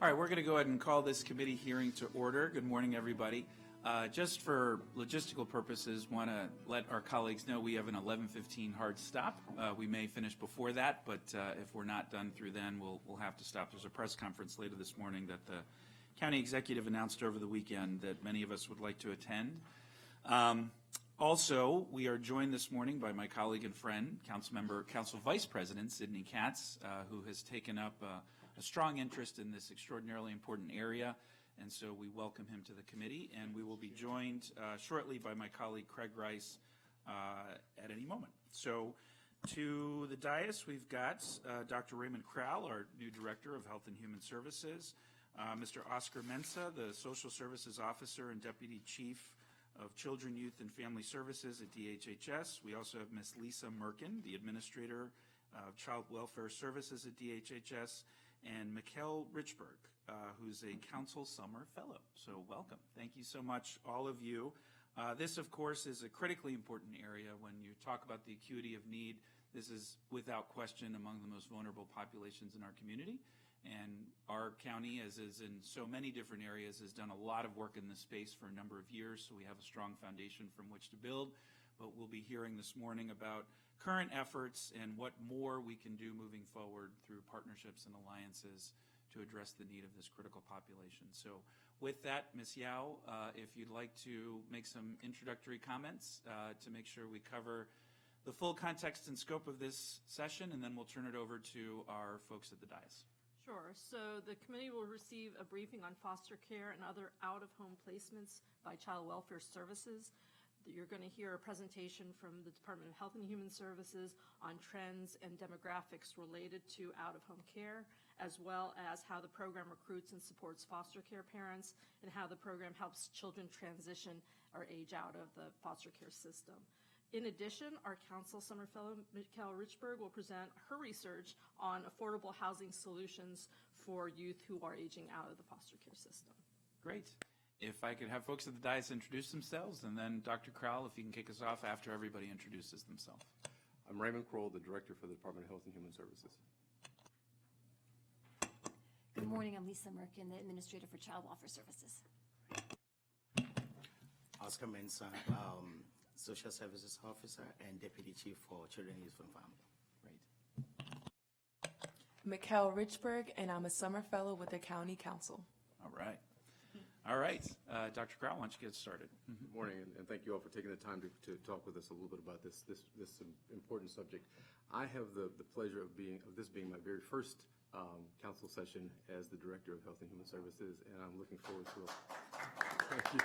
All right, we're going to go ahead and call this committee hearing to order. Good morning, everybody. Just for logistical purposes, want to let our colleagues know we have an 11:15 hard stop. We may finish before that, but if we're not done through then, we'll have to stop. There's a press conference later this morning that the county executive announced over the weekend that many of us would like to attend. Also, we are joined this morning by my colleague and friend, Council Vice President Sydney Katz, who has taken up a strong interest in this extraordinarily important area, and so we welcome him to the committee. And we will be joined shortly by my colleague Craig Rice at any moment. So, to the dais, we've got Dr. Raymond Crowell, our new Director of Health and Human Services, Mr. Oscar Mensa, the Social Services Officer and Deputy Chief of Children, Youth, and Family Services at DHHS. We also have Ms. Lisa Merkin, the Administrator of Child Welfare Services at DHHS, and Mikkel Richberg, who's a Council Summer Fellow. So welcome. Thank you so much, all of you. This, of course, is a critically important area. When you talk about the acuity of need, this is without question among the most vulnerable populations in our community. And our county, as is in so many different areas, has done a lot of work in this space for a number of years, so we have a strong foundation from which to build. But we'll be hearing this morning about current efforts and what more we can do moving forward through partnerships and alliances to address the need of this critical population. So with that, Ms. Yao, if you'd like to make some introductory comments to make sure we cover the full context and scope of this session, and then we'll turn it over to our folks at the dais. Sure. So the committee will receive a briefing on foster care and other out-of-home placements by Child Welfare Services. You're going to hear a presentation from the Department of Health and Human Services on trends and demographics related to out-of-home care, as well as how the program recruits and supports foster care parents and how the program helps children transition or age out of the foster care system. In addition, our Council Summer Fellow, Mikkel Richberg, will present her research on affordable housing solutions for youth who are aging out of the foster care system. Great. If I could have folks at the dais introduce themselves, and then Dr. Crowell, if you can kick us off after everybody introduces themselves. I'm Raymond Crowell, the Director for the Department of Health and Human Services. Good morning. I'm Lisa Merkin, the Administrator for Child Welfare Services. Oscar Mensa, Social Services Officer and Deputy Chief for Children, Youth, and Family. Great. Mikkel Richberg, and I'm a Summer Fellow with the County Council. All right. All right. Dr. Crowell, why don't you get started? Good morning, and thank you all for taking the time to talk with us a little bit about this important subject. I have the pleasure of this being my very first council session as the Director of Health and Human Services, and I'm looking forward to it. Thank you.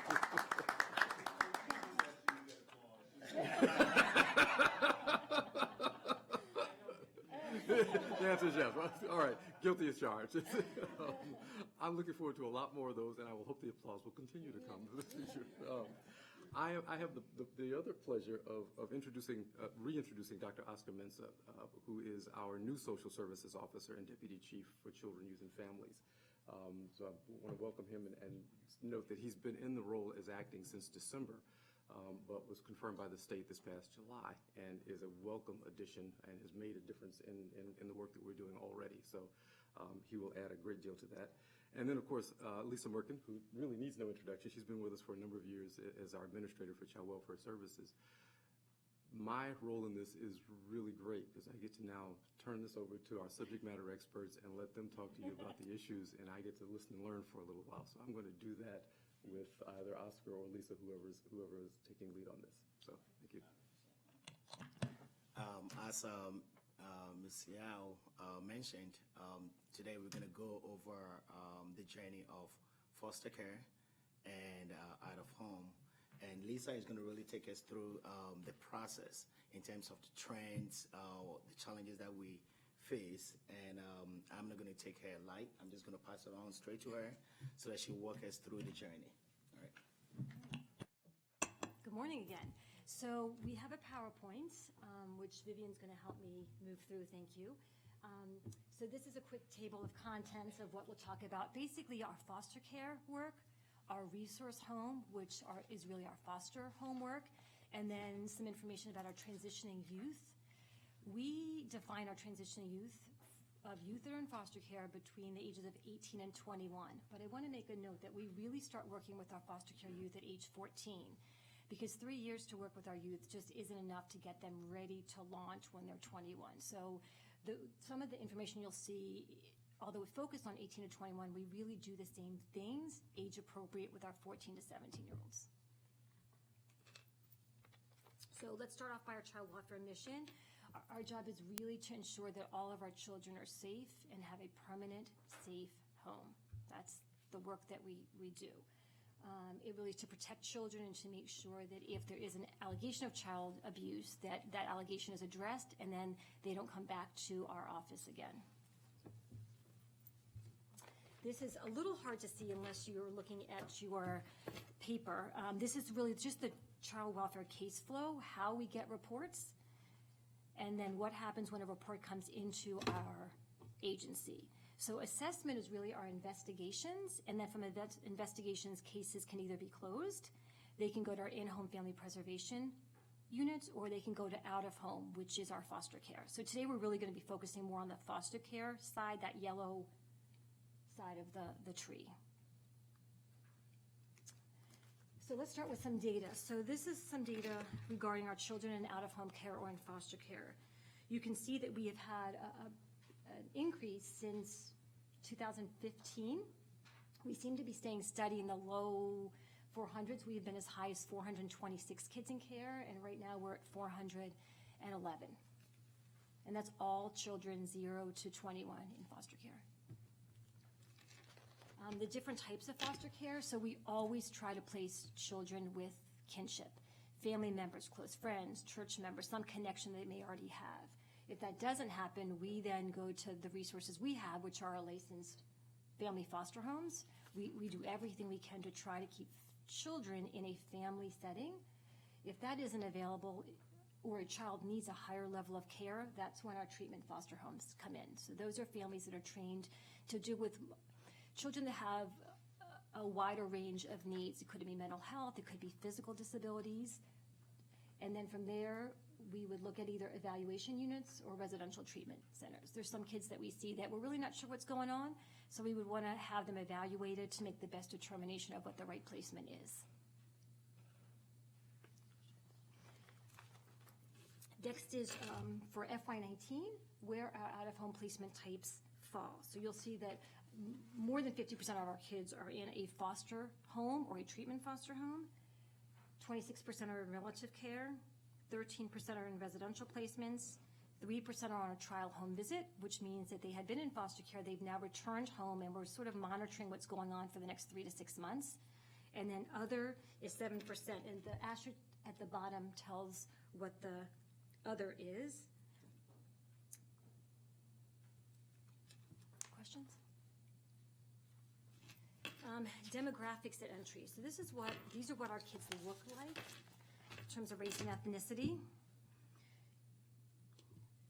The answer is yes. All right, guilty as charged. I'm looking forward to a lot more of those, and I will hope the applause will continue to come in the future. I have the other pleasure of reintroducing Dr. Oscar Mensa, who is our new Social Services Officer and Deputy Chief for Children, Youth, and Families. So I want to welcome him and note that he's been in the role as acting since December. But was confirmed by the state this past July and is a welcome addition and has made a difference in the work that we're doing already. So he will add a great deal to that. And then, of course, Lisa Merkin, who really needs no introduction. She's been with us for a number of years as our Administrator for Child Welfare Services. My role in this is really great because I get to now turn this over to our subject matter experts and let them talk to you about the issues, and I get to listen and learn for a little while. So I'm going to do that with either Oscar or Lisa, whoever is taking lead on this. So, thank you. As Ms. Yao mentioned, today we're going to go over the journey of foster care and out of home. And Lisa is going to really take us through the process in terms of the trends, the challenges that we face, and I'm not going to take her light. I'm just going to pass it on straight to her so that she'll walk us through the journey. All right. Good morning again. So we have a PowerPoint, which Vivian's going to help me move through. Thank you. So this is a quick table of contents of what we'll talk about. Basically, our foster care work, our resource home, which is really our foster home work, and then some information about our transitioning youth. We define our transitioning youth of youth that are in foster care between the ages of 18 and 21. But I want to make a note that we really start working with our foster care youth at age 14, because 3 years to work with our youth just isn't enough to get them ready to launch when they're 21. So some of the information you'll see, although we focus on 18 to 21, we really do the same things age appropriate with our 14 to 17-year-olds. So let's start off by our child welfare mission. Our job is really to ensure that all of our children are safe and have a permanent, safe home. That's the work that we do. It really is to protect children and to make sure that if there is an allegation of child abuse, that allegation is addressed and then they don't come back to our office again. This is a little hard to see unless you're looking at your paper. This is really just the child welfare case flow, how we get reports, and then what happens when a report comes into our agency. So assessment is really our investigations, and then from investigations, cases can either be closed, they can go to our in-home family preservation unit, or they can go to out-of-home, which is our foster care. So today we're really going to be focusing more on the foster care side, that yellow side of the tree. So let's start with some data. So this is some data regarding our children in out-of-home care or in foster care. You can see that we have had an increase since 2015. We seem to be staying steady in the low 400s. We have been as high as 426 kids in care, and right now we're at 411. And that's all children 0 to 21 in foster care. The different types of foster care, so we always try to place children with kinship, family members, close friends, church members, some connection they may already have. If that doesn't happen, we then go to the resources we have, which are our licensed family foster homes. We do everything we can to try to keep children in a family setting. If that isn't available, or a child needs a higher level of care, that's when our treatment foster homes come in. So those are families that are trained to deal with children that have a wider range of needs. It could be mental health, it could be physical disabilities. And then from there, we would look at either evaluation units or residential treatment centers. There's some kids that we see that we're really not sure what's going on, so we would want to have them evaluated to make the best determination of what the right placement is. Next is for FY19, where our out-of-home placement types fall. So you'll see that more than 50% of our kids are in a foster home or a treatment foster home. 26% are in relative care. 13% are in residential placements. 3% are on a trial home visit, which means that they had been in foster care, they've now returned home, and we're sort of monitoring what's going on for the next 3 to 6 months. And then other is 7%, and the asterisk at the bottom tells what the other is. Questions? Demographics at entry. So these are what our kids look like in terms of race and ethnicity.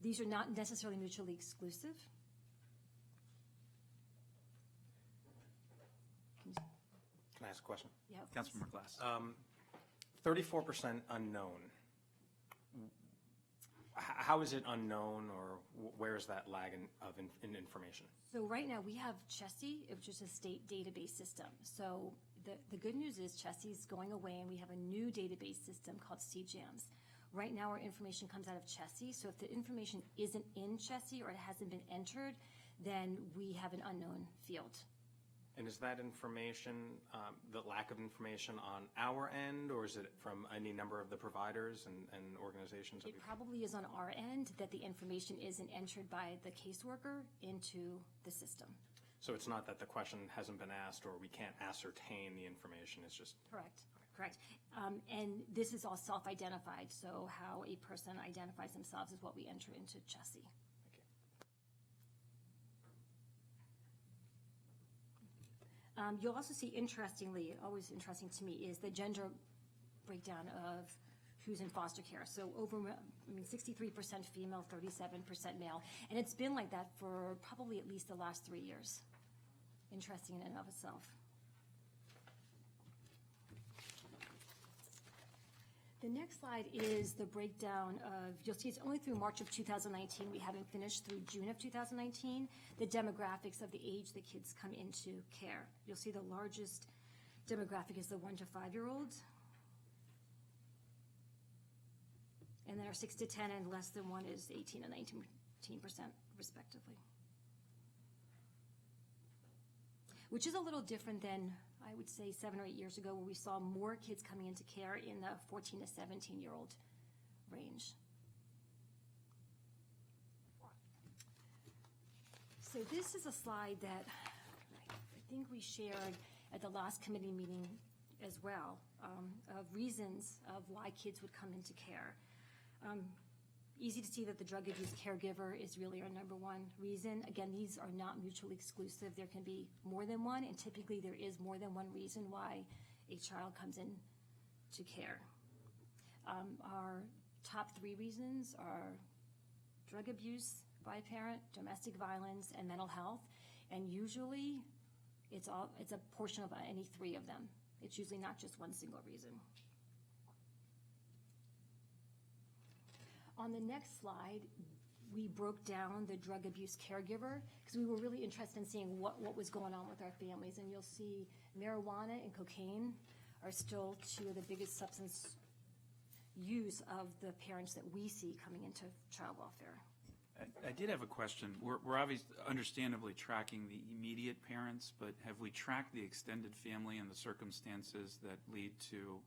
These are not necessarily mutually exclusive. Can I ask a question? Yeah, Councilmember Glass. 34% unknown. How is it unknown, or where is that lag in information? So right now we have Chessie, which is a state database system. So the good news is Chessie's going away, and we have a new database system called CJAMS. Right now our information comes out of Chessie, so if the information isn't in Chessie or it hasn't been entered, then we have an unknown field. And is that information, the lack of information on our end, or is it from any number of the providers and organizations? It probably is on our end that the information isn't entered by the caseworker into the system. So it's not that the question hasn't been asked or we can't ascertain the information, it's just... Correct. And this is all self-identified, so how a person identifies themselves is what we enter into Chessie. You'll also see, interestingly, always interesting to me, is the gender breakdown of who's in foster care. So 63% female, 37% male. And it's been like that for probably at least the last 3 years. Interesting in and of itself. The next slide is the breakdown of, you'll see it's only through March of 2019. We haven't finished through June of 2019. The demographics of the age that kids come into care. You'll see the largest demographic is the 1 to 5-year-olds. And then our 6 to 10 and less than 1 is 18 and 19% respectively. Which is a little different than, I would say, 7 or 8 years ago, where we saw more kids coming into care in the 14 to 17-year-old range. So this is a slide that I think we shared at the last committee meeting as well, of reasons of why kids would come into care. Easy to see that the drug abuse caregiver is really our number one reason. Again, these are not mutually exclusive. There can be more than one, and typically there is more than one reason why a child comes in to care. Our top 3 reasons are drug abuse by a parent, domestic violence, and mental health. And usually it's a portion of any 3 of them. It's usually not just one single reason. On the next slide, we broke down the drug abuse caregiver because we were really interested in seeing what was going on with our families. And you'll see marijuana and cocaine are still 2 of the biggest substance use of the parents that we see coming into child welfare. I did have a question. We're obviously understandably tracking the immediate parents, but have we tracked the extended family and the circumstances that lead to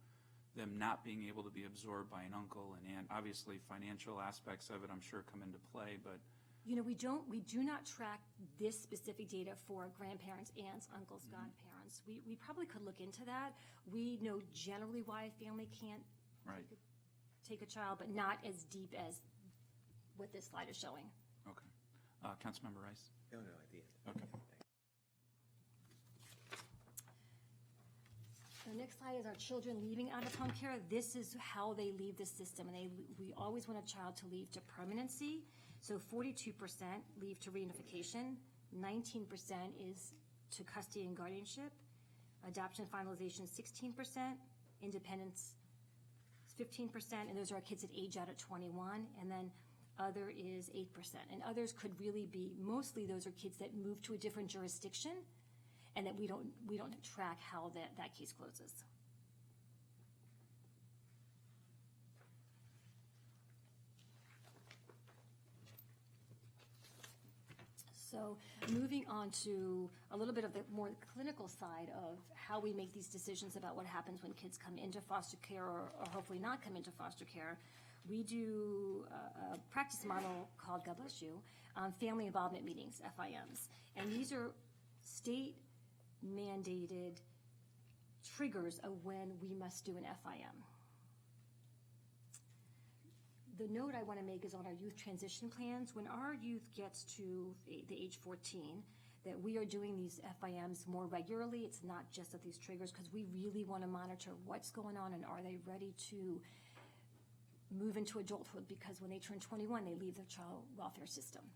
them not being able to be absorbed by an uncle and aunt? Obviously, financial aspects of it, I'm sure, come into play, but You know, we do not track this specific data for grandparents, aunts, uncles, godparents. We probably could look into that. We know generally why a family can't take a child, but not as deep as what this slide is showing. Okay. Councilmember Rice? No, I did. Okay. The next slide is our children leaving out-of-home care. This is how they leave the system, and we always want a child to leave to permanency. So 42% leave to reunification, 19% is to custody and guardianship, adoption finalization 16%, independence 15%, and those are our kids that age out at 21, and then other is 8%. And others could really be, mostly those are kids that move to a different jurisdiction and that we don't track how that case closes. So moving on to a little bit of the more clinical side of how we make these decisions about what happens when kids come into foster care or hopefully not come into foster care, we do a practice model called, God bless you, family involvement meetings, FIMs. And these are state-mandated triggers of when we must do an FIM. The note I want to make is on our youth transition plans. When our youth gets to the age 14, that we are doing these FIMs more regularly. It's not just at these triggers, because we really want to monitor what's going on and are they ready to move into adulthood, because when they turn 21, they leave the child welfare system.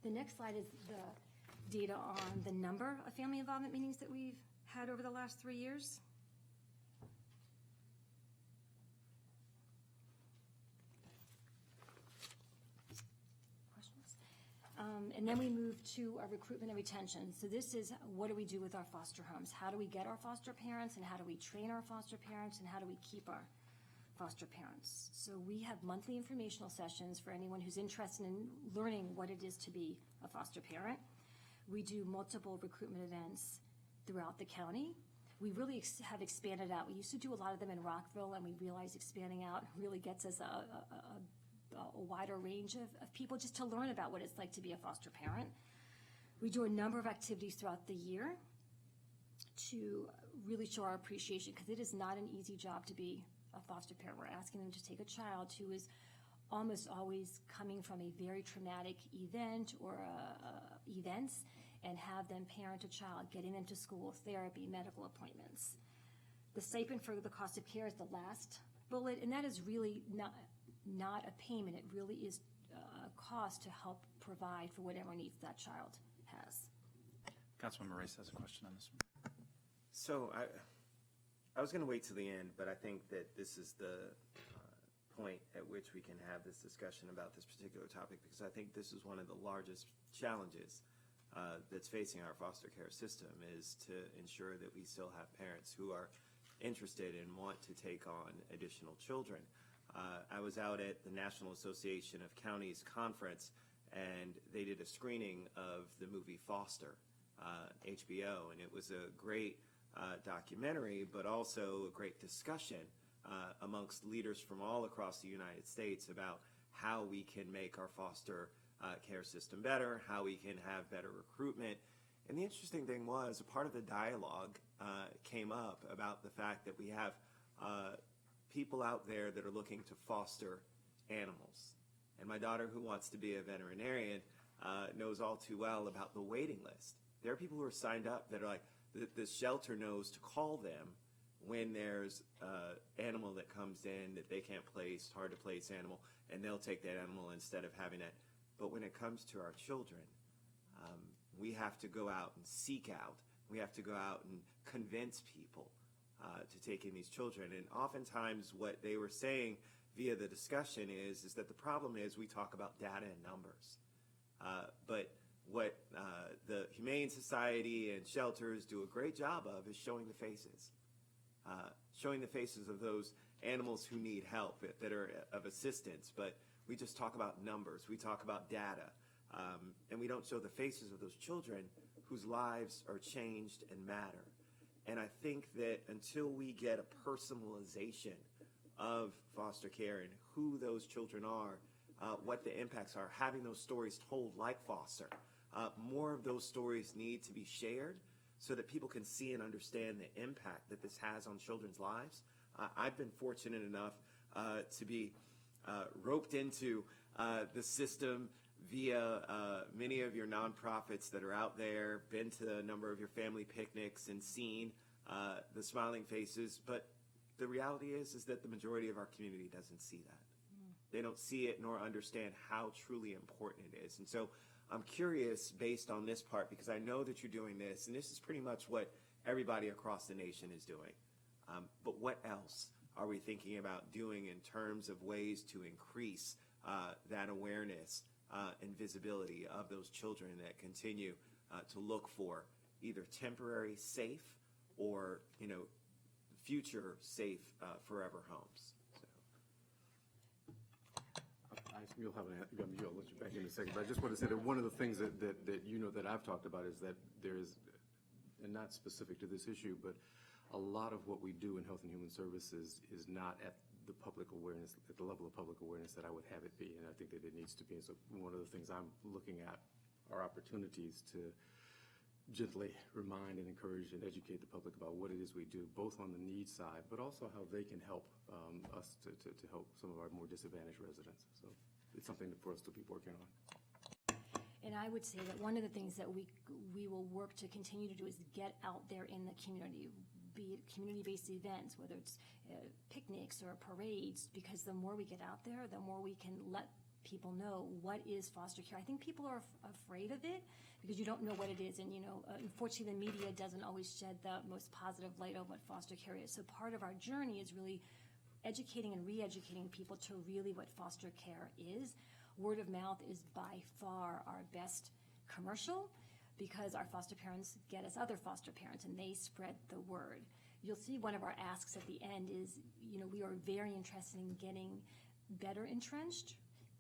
The next slide is the data on the number of family involvement meetings that we've had over the last 3 years. And then we move to our recruitment and retention. So this is, what do we do with our foster homes? How do we get our foster parents, and how do we train our foster parents, and how do we keep our foster parents? So we have monthly informational sessions for anyone who's interested in learning what it is to be a foster parent. We do multiple recruitment events throughout the county. We really have expanded out. We used to do a lot of them in Rockville, and we realized expanding out really gets us a wider range of people just to learn about what it's like to be a foster parent. We do a number of activities throughout the year to really show our appreciation, because it is not an easy job to be a foster parent. We're asking them to take a child who is almost always coming from a very traumatic event or events, and have them parent a child, getting them to school, therapy, medical appointments. The stipend for the cost of care is the last bullet, and that is really not a payment. It really is a cost to help provide for whatever needs that child has. Councilmember Rice has a question on this one. So I was going to wait till the end, but I think that this is the point at which we can have this discussion about this particular topic, because I think this is one of the largest challenges that's facing our foster care system, is to ensure that we still have parents who are interested and want to take on additional children. I was out at the National Association of Counties conference, and they did a screening of the movie Foster, HBO, and it was a great documentary, but also a great discussion amongst leaders from all across the United States about how we can make our foster care system better, how we can have better recruitment. And the interesting thing was, a part of the dialogue came up about the fact that we have people out there that are looking to foster animals. And my daughter, who wants to be a veterinarian, knows all too well about the waiting list. There are people who are signed up that are like, the shelter knows to call them when there's an animal that comes in that they can't place, hard to place animal, and they'll take that animal instead of having it. But when it comes to our children, we have to go out and seek out. We have to go out and convince people to take in these children. And oftentimes what they were saying via the discussion is that the problem is we talk about data and numbers. But what the Humane Society and shelters do a great job of is showing the faces of those animals who need help, that are of assistance. But we just talk about numbers, we talk about data, and we don't show the faces of those children whose lives are changed and matter. And I think that until we get a personalization of foster care and who those children are, what the impacts are, having those stories told like Foster, more of those stories need to be shared so that people can see and understand the impact that this has on children's lives. I've been fortunate enough to be roped into the system via many of your nonprofits that are out there, been to a number of your family picnics and seen the smiling faces, but the reality is that the majority of our community doesn't see that. They don't see it nor understand how truly important it is. And so I'm curious, based on this part, because I know that you're doing this, and this is pretty much what everybody across the nation is doing. But what else are we thinking about doing in terms of ways to increase that awareness and visibility of those children that continue to look for either temporary, safe, or future safe forever homes? You'll have an answer. I'll let you back in a second. But I just want to say that one of the things that that I've talked about is that there's, and not specific to this issue, but a lot of what we do in Health and Human Services is not at the public awareness, at the level of public awareness that I would have it be, and I think that it needs to be. And so one of the things I'm looking at are opportunities to gently remind and encourage and educate the public about what it is we do, both on the needs side, but also how they can help us to help some of our more disadvantaged residents. So it's something for us to be working on. And I would say that one of the things that we will work to continue to do is get out there in the community, be it community-based events, whether it's picnics or parades, because the more we get out there, the more we can let people know what is foster care. I think people are afraid of it because you don't know what it is. And, unfortunately, the media doesn't always shed the most positive light on what foster care is. So part of our journey is really educating and re-educating people to really what foster care is. Word of mouth is by far our best commercial because our foster parents get us other foster parents and they spread the word. You'll see one of our asks at the end is, we are very interested in getting better entrenched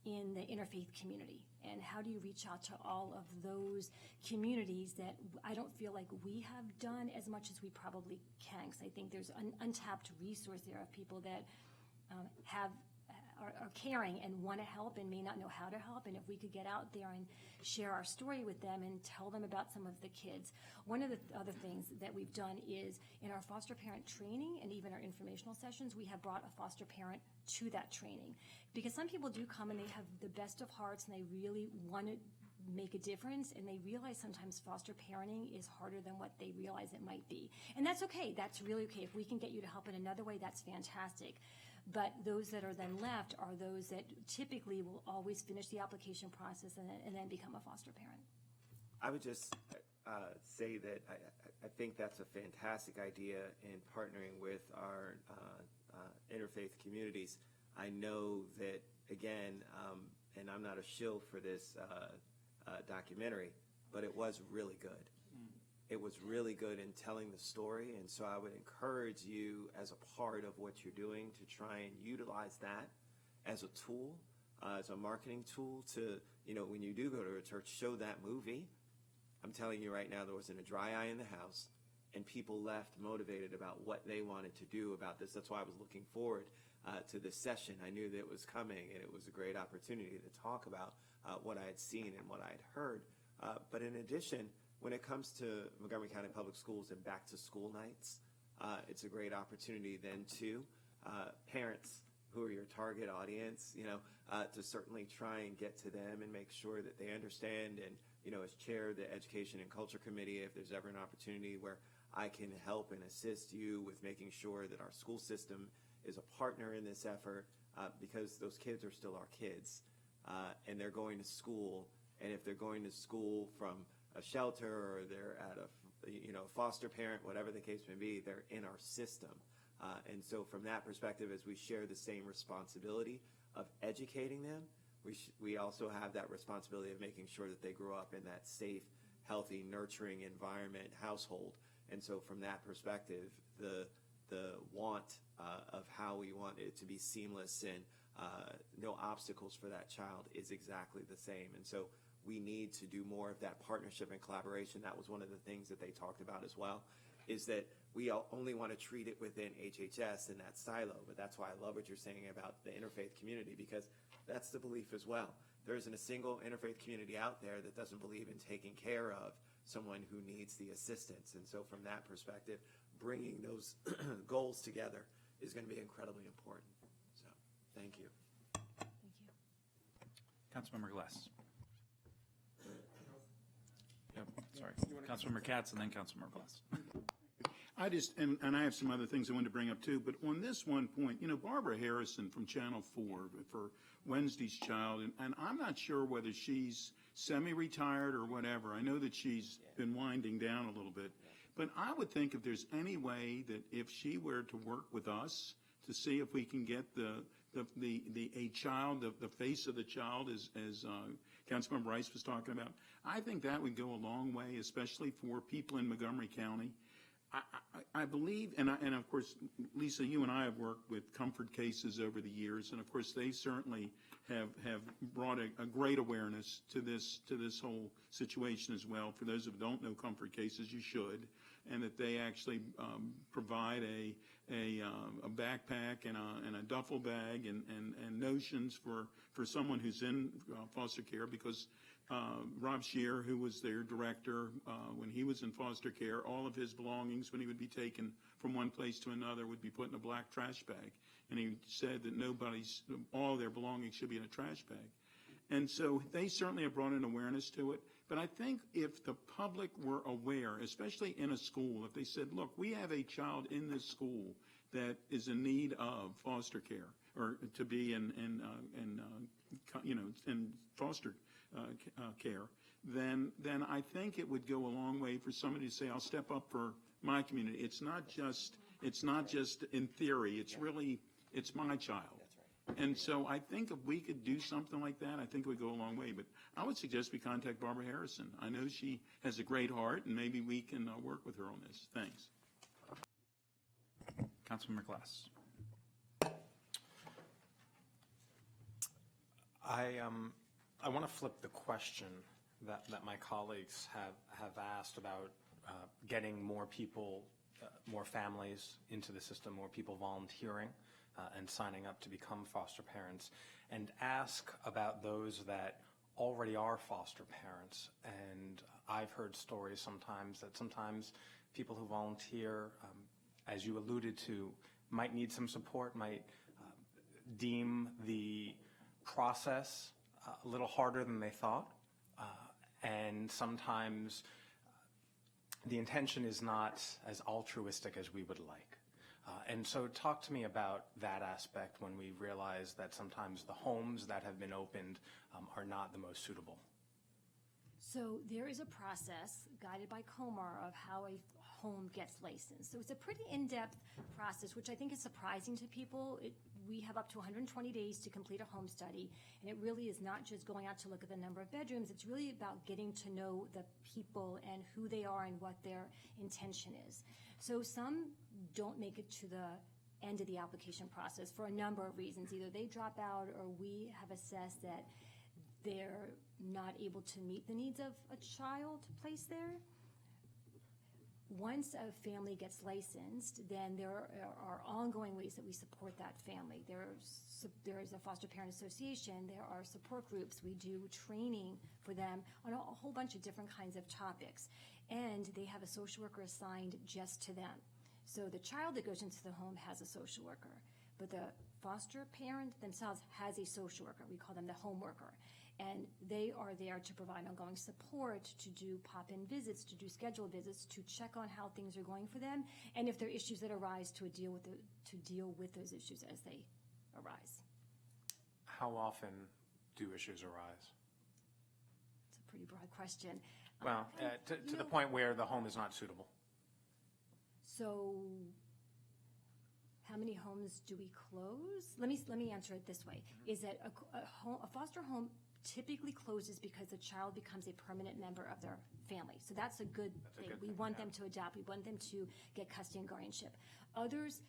in the interfaith community. And how do you reach out to all of those communities that I don't feel like we have done as much as we probably can? Because I think there's an untapped resource there of people that are caring and want to help and may not know how to help. And if we could get out there and share our story with them and tell them about some of the kids. One of the other things that we've done is in our foster parent training and even our informational sessions, we have brought a foster parent to that training. Because some people do come and they have the best of hearts and they really want to make a difference, and they realize sometimes foster parenting is harder than what they realize it might be. And that's okay. That's really okay. If we can get you to help in another way, that's fantastic. But those that are then left are those that typically will always finish the application process and then become a foster parent. I would just say that I think that's a fantastic idea in partnering with our interfaith communities. I know that, again, and I'm not a shill for this documentary, but it was really good. It was really good in telling the story, and so I would encourage you as a part of what you're doing to try and utilize that as a tool, as a marketing tool to, when you do go to a church, show that movie. I'm telling you right now, there wasn't a dry eye in the house, and people left motivated about what they wanted to do about this. That's why I was looking forward to this session. I knew that it was coming, and it was a great opportunity to talk about what I had seen and what I had heard. But in addition, when it comes to Montgomery County Public Schools and back-to-school nights, it's a great opportunity then to parents who are your target audience, to certainly try and get to them and make sure that they understand. And, as chair of the Education and Culture Committee, if there's ever an opportunity where I can help and assist you with making sure that our school system is a partner in this effort, because those kids are still our kids, and they're going to school. And if they're going to school from a shelter or they're at a foster parent, whatever the case may be, they're in our system. And so from that perspective, as we share the same responsibility of educating them, we also have that responsibility of making sure that they grow up in that safe, healthy, nurturing environment, household. And so from that perspective, the want of how we want it to be seamless and no obstacles for that child is exactly the same. And so we need to do more of that partnership and collaboration. That was one of the things that they talked about as well, is that we only want to treat it within HHS in that silo. But that's why I love what you're saying about the interfaith community, because that's the belief as well. There isn't a single interfaith community out there that doesn't believe in taking care of someone who needs the assistance. And so from that perspective, bringing those goals together is going to be incredibly important. So thank you. Thank you. Councilmember Glass. Yep, sorry. Councilmember Katz and then Councilmember Glass. I just, and I have some other things I wanted to bring up too, but on this one point, Barbara Harrison from Channel 4 for Wednesday's Child, and I'm not sure whether she's semi-retired or whatever. I know that she's been winding down a little bit, but I would think if there's any way that if she were to work with us to see if we can get a child, the face of the child, as Councilmember Rice was talking about, I think that would go a long way, especially for people in Montgomery County. I believe, and of course, Lisa, you and I have worked with comfort cases over the years, and of course, they certainly have brought a great awareness to this whole situation as well. For those who don't know comfort cases, you should, and that they actually provide a backpack and a duffel bag and notions for someone who's in foster care, because Rob Scheer, who was their director when he was in foster care, all of his belongings, when he would be taken from one place to another, would be put in a black trash bag. And he said that all their belongings should be in a trash bag. And so they certainly have brought an awareness to it. But I think if the public were aware, especially in a school, if they said, look, we have a child in this school that is in need of foster care, or to be in foster care, then I think it would go a long way for somebody to say, I'll step up for my community. It's not just in theory. It's really, it's my child. And so I think if we could do something like that, I think it would go a long way. But I would suggest we contact Barbara Harrison. I know she has a great heart, and maybe we can work with her on this. Thanks. Councilmember Glass. I want to flip the question that my colleagues have asked about getting more people, more families into the system, more people volunteering and signing up to become foster parents, and ask about those that already are foster parents. And I've heard stories sometimes people who volunteer, as you alluded to, might need some support, might deem the process a little harder than they thought, and sometimes the intention is not as altruistic as we would like. And so talk to me about that aspect when we realize that sometimes the homes that have been opened are not the most suitable. So there is a process guided by COMAR of how a home gets licensed. So it's a pretty in-depth process, which I think is surprising to people. We have up to 120 days to complete a home study, and it really is not just going out to look at the number of bedrooms. It's really about getting to know the people and who they are and what their intention is. So some don't make it to the end of the application process for a number of reasons. Either they drop out, or we have assessed that they're not able to meet the needs of a child placed there. Once a family gets licensed, then there are ongoing ways that we support that family. There is a foster parent association. There are support groups. We do training for them on a whole bunch of different kinds of topics. And they have a social worker assigned just to them. So the child that goes into the home has a social worker, but the foster parent themselves has a social worker. We call them the home worker. And they are there to provide ongoing support, to do pop-in visits, to do scheduled visits, to check on how things are going for them, and if there are issues that arise, to deal with those issues as they arise. How often do issues arise? It's a pretty broad question. Well, to the point where the home is not suitable. So how many homes do we close? Let me answer it this way. Is that a foster home typically closes because the child becomes a permanent member of their family. So that's a good thing. We want them to adopt. We want them to get custody and guardianship. Others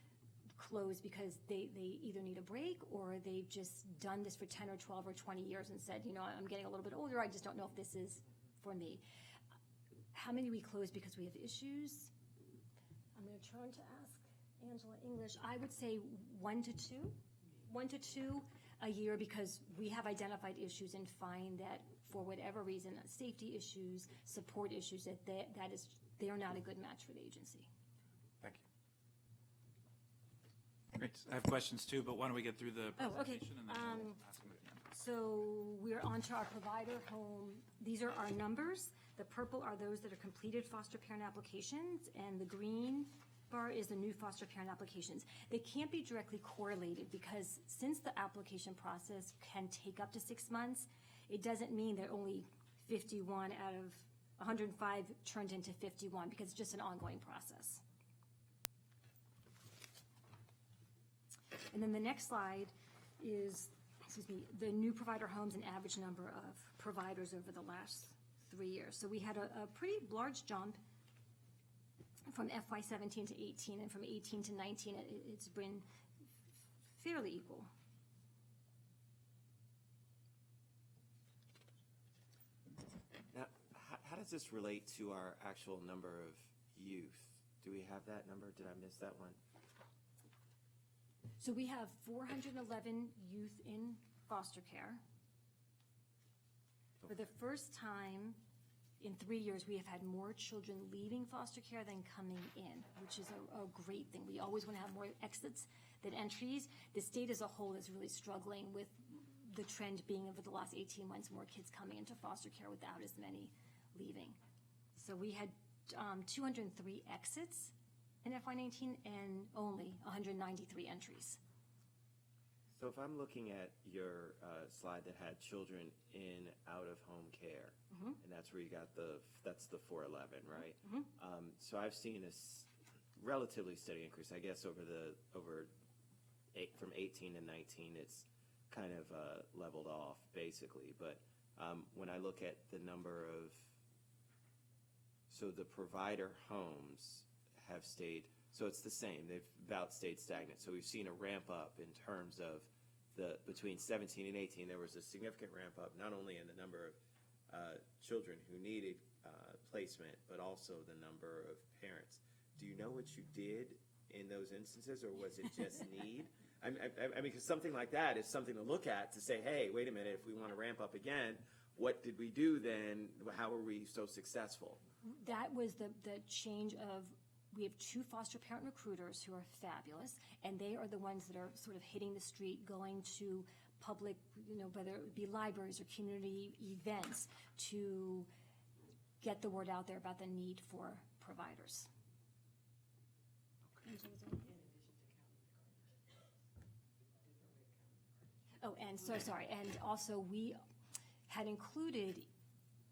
close because they either need a break, or they've just done this for 10 or 12 or 20 years and said, I'm getting a little bit older. I just don't know if this is for me. How many we close because we have issues? I'm going to turn to ask Angela English. I would say 1 to 2. 1 to 2 a year, because we have identified issues and find that for whatever reason, safety issues, support issues, they are not a good match for the agency. Thank you. Great. I have questions too, but why don't we get through the Okay. presentation and then we'll ask them at the end. So we're on to our provider home. These are our numbers. The purple are those that are completed foster parent applications, and the green bar is the new foster parent applications. They can't be directly correlated, because since the application process can take up to 6 months, it doesn't mean that only 51 out of 105 turned into 51, because it's just an ongoing process. And then the next slide is, the new provider homes and average number of providers over the last 3 years. So we had a pretty large jump from FY 17 to 18, and from 18 to 19, it's been fairly equal. Now, how does this relate to our actual number of youth? Do we have that number? Did I miss that one? So we have 411 youth in foster care. For the first time in 3 years, we have had more children leaving foster care than coming in, which is a great thing. We always want to have more exits than entries. The state as a whole is really struggling with the trend being over the last 18 months, more kids coming into foster care without as many leaving. So we had 203 exits in FY19 and only 193 entries. So if I'm looking at your slide that had children in out-of-home care, and that's where you got that's the 411, right? So I've seen a relatively steady increase, I guess, from 18 to 19, it's kind of leveled off, basically. But when I look at the number of, so the provider homes have stayed, so it's the same. They've about stayed stagnant. So we've seen a ramp up in terms of between 17 and 18, there was a significant ramp up, not only in the number of children who needed placement, but also the number of parents. Do you know what you did in those instances, or was it just need? I mean, because something like that is something to look at to say, hey, wait a minute, if we want to ramp up again, what did we do then? How were we so successful? That was the change of, we have 2 foster parent recruiters who are fabulous, and they are the ones that are sort of hitting the street, going to public, whether it be libraries or community events, to get the word out there about the need for providers. Oh, and so sorry. And also, we had included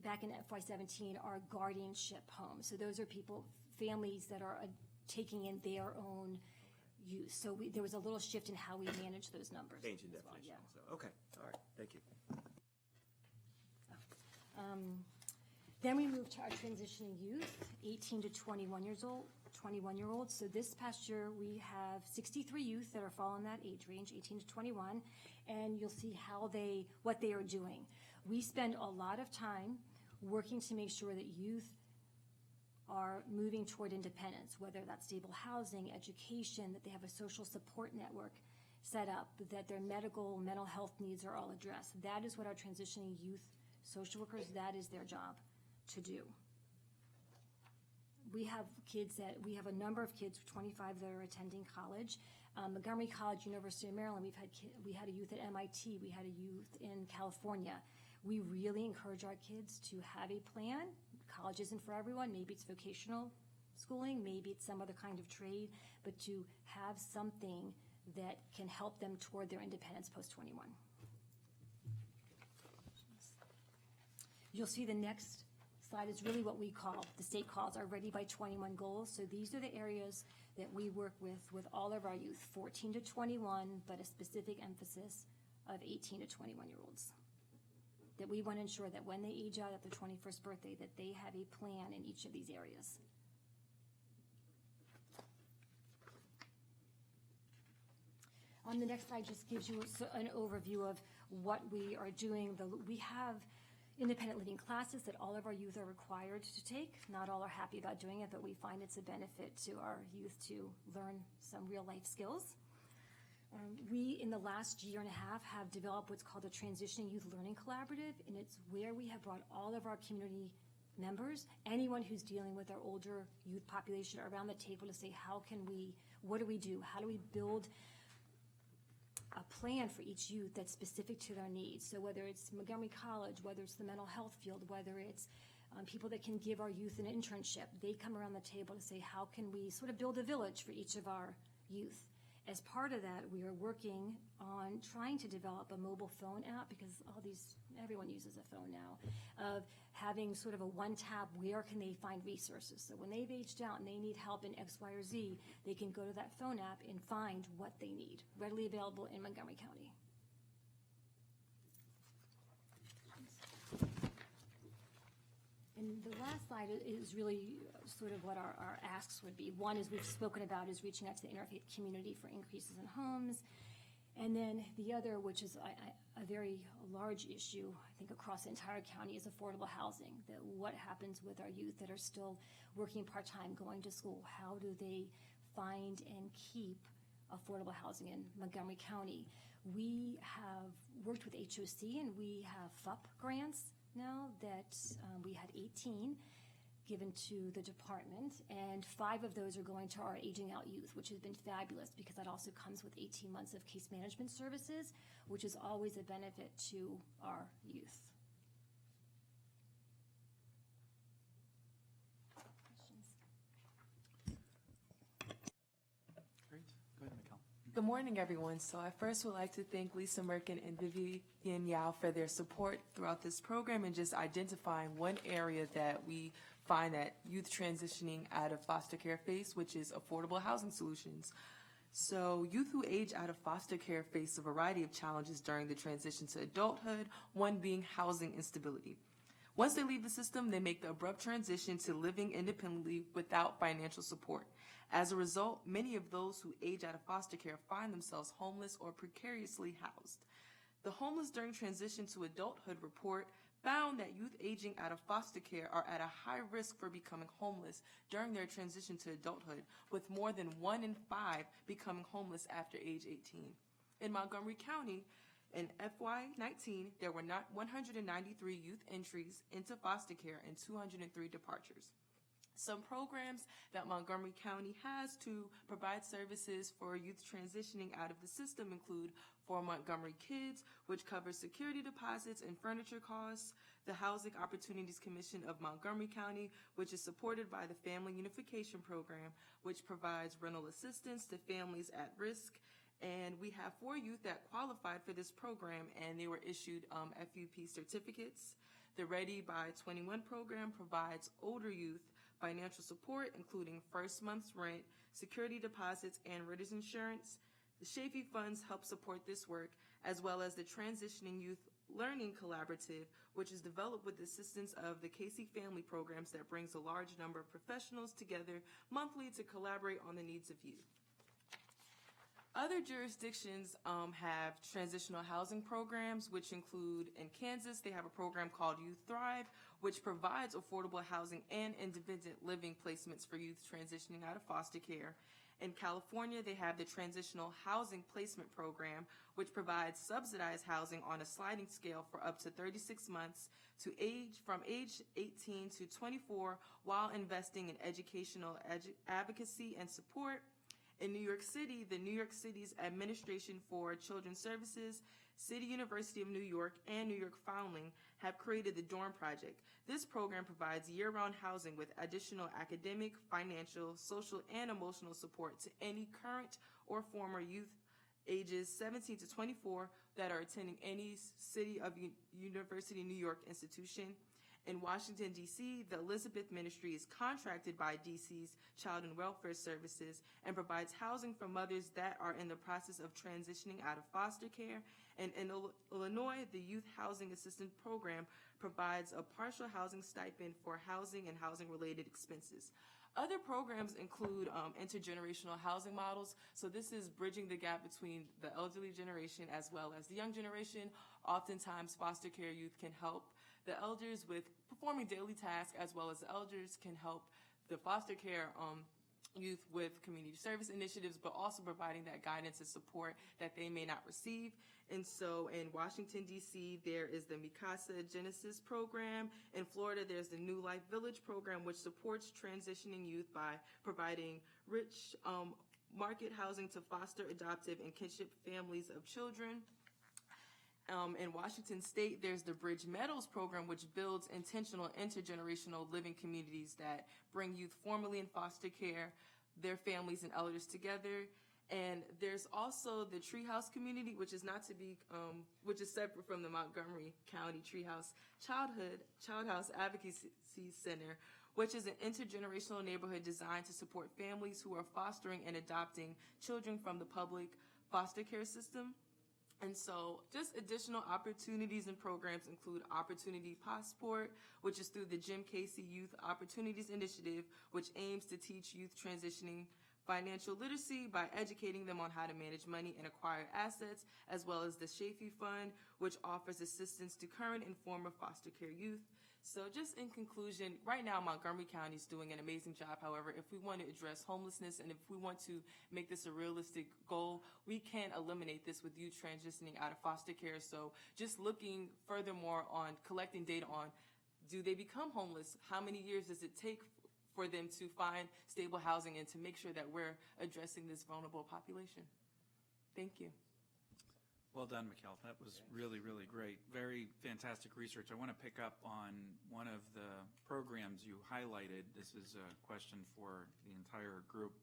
back in FY17 are guardianship homes. So those are families that are taking in their own use. So there was a little shift in how we manage those numbers. Change in as well, definition yeah. also. Okay, all right, thank you. Then we moved to our transitioning youth, 18 to 21-year-olds. So this past year, we have 63 youth that are falling in that age range, 18 to 21, and you'll see what they are doing. We spend a lot of time working to make sure that youth are moving toward independence, whether that's stable housing, education, that they have a social support network set up, that their mental health needs are all addressed. That is what our transitioning youth social workers, that is their job to do. We have a number of kids, 25 that are attending college. Montgomery College, University of Maryland, we had a youth at MIT, we had a youth in California. We really encourage our kids to have a plan. College isn't for everyone. Maybe it's vocational schooling, maybe it's some other kind of trade, but to have something that can help them toward their independence post-21. You'll see the next slide is really what the state calls our Ready by 21 goals. So these are the areas that we work with all of our youth, 14 to 21, but a specific emphasis of 18 to 21-year-olds. That we want to ensure that when they age out at their 21st birthday, that they have a plan in each of these areas. On the next slide just gives you an overview of what we are doing. We have independent living classes that all of our youth are required to take. Not all are happy about doing it, but we find it's a benefit to our youth to learn some real life skills. We, in the last year and a half, have developed what's called a Transitioning Youth Learning Collaborative, and it's where we have brought all of our community members, anyone who's dealing with our older youth population, around the table to say, what do we do? How do we build a plan for each youth that's specific to their needs? So whether it's Montgomery College, whether it's the mental health field, whether it's people that can give our youth an internship, they come around the table to say, how can we sort of build a village for each of our youth? As part of that, we are working on trying to develop a mobile phone app, because everyone uses a phone now, of having sort of a one-tab, where can they find resources? So when they've aged out and they need help in X, Y, or Z, they can go to that phone app and find what they need, readily available in Montgomery County. And the last slide is really sort of what our asks would be. One, as we've spoken about, is reaching out to the interfaith community for increases in homes. And then the other, which is a very large issue, I think, across the entire county, is affordable housing. What happens with our youth that are still working part-time, going to school? How do they find and keep affordable housing in Montgomery County? We have worked with HOC, and we have FUP grants now that we had 18 given to the department, and 5 of those are going to our aging out youth, which has been fabulous, because that also comes with 18 months of case management services, which is always a benefit to our youth. Questions? Great. Go ahead, Mikkel. Good morning, everyone. So I first would like to thank Lisa Merkin and Vivian Yao for their support throughout this program, and just identifying one area that we find that youth transitioning out of foster care face, which is affordable housing solutions. So youth who age out of foster care face a variety of challenges during the transition to adulthood, one being housing instability. Once they leave the system, they make the abrupt transition to living independently without financial support. As a result, many of those who age out of foster care find themselves homeless or precariously housed. The Homeless During Transition to Adulthood report found that youth aging out of foster care are at a high risk for becoming homeless during their transition to adulthood, with more than 1 in 5 becoming homeless after age 18. In Montgomery County, in FY19, there were 193 youth entries into foster care and 203 departures. Some programs that Montgomery County has to provide services for youth transitioning out of the system include For Montgomery Kids, which covers security deposits and furniture costs, the Housing Opportunities Commission of Montgomery County, which is supported by the Family Unification Program, which provides rental assistance to families at risk. And we have 4 youth that qualified for this program, and they were issued FUP certificates. The Ready by 21 program provides older youth financial support, including first month's rent, security deposits, and renters insurance. The Chafee funds help support this work, as well as the Transitioning Youth Learning Collaborative, which is developed with the assistance of the Casey Family Programs that brings a large number of professionals together monthly to collaborate on the needs of youth. Other jurisdictions have transitional housing programs, which include, in Kansas, they have a program called Youth Thrive, which provides affordable housing and independent living placements for youth transitioning out of foster care. In California, they have the Transitional Housing Placement Program, which provides subsidized housing on a sliding scale for up to 36 months from age 18 to 24, while investing in educational advocacy and support. In New York City, the New York City's Administration for Children's Services, City University of New York, and New York Foundling have created the Dorm Project. This program provides year-round housing with additional academic, financial, social, and emotional support to any current or former youth ages 17 to 24 that are attending any City of University New York institution. In Washington, D.C., the Elizabeth Ministry is contracted by D.C.'s Child and Welfare Services and provides housing for mothers that are in the process of transitioning out of foster care. And in Illinois, the Youth Housing Assistance Program provides a partial housing stipend for housing and housing-related expenses. Other programs include intergenerational housing models. So this is bridging the gap between the elderly generation as well as the young generation. Oftentimes, foster care youth can help the elders with performing daily tasks, as well as the elders can help the foster care youth with community service initiatives, but also providing that guidance and support that they may not receive. And so in Washington, D.C., there is the Mikasa Genesis program. In Florida, there's the New Life Village program, which supports transitioning youth by providing rich market housing to foster, adoptive, and kinship families of children. In Washington State, there's the Bridge Meadows program, which builds intentional intergenerational living communities that bring youth formerly in foster care, their families and elders together. And there's also the Treehouse community, which is which is separate from the Montgomery County Treehouse Child House Advocacy Center, which is an intergenerational neighborhood designed to support families who are fostering and adopting children from the public foster care system. And so just additional opportunities and programs include Opportunity Passport, which is through the Jim Casey Youth Opportunities Initiative, which aims to teach youth transitioning financial literacy by educating them on how to manage money and acquire assets, as well as the Chafee Fund, which offers assistance to current and former foster care youth. So just in conclusion, right now Montgomery County is doing an amazing job. However, if we want to address homelessness and if we want to make this a realistic goal, we can eliminate this with youth transitioning out of foster care. So just looking furthermore on collecting data on, do they become homeless? How many years does it take for them to find stable housing and to make sure that we're addressing this vulnerable population? Thank you. Well done, Mikkel. That was really, really great. Very fantastic research. I want to pick up on one of the programs you highlighted. This is a question for the entire group.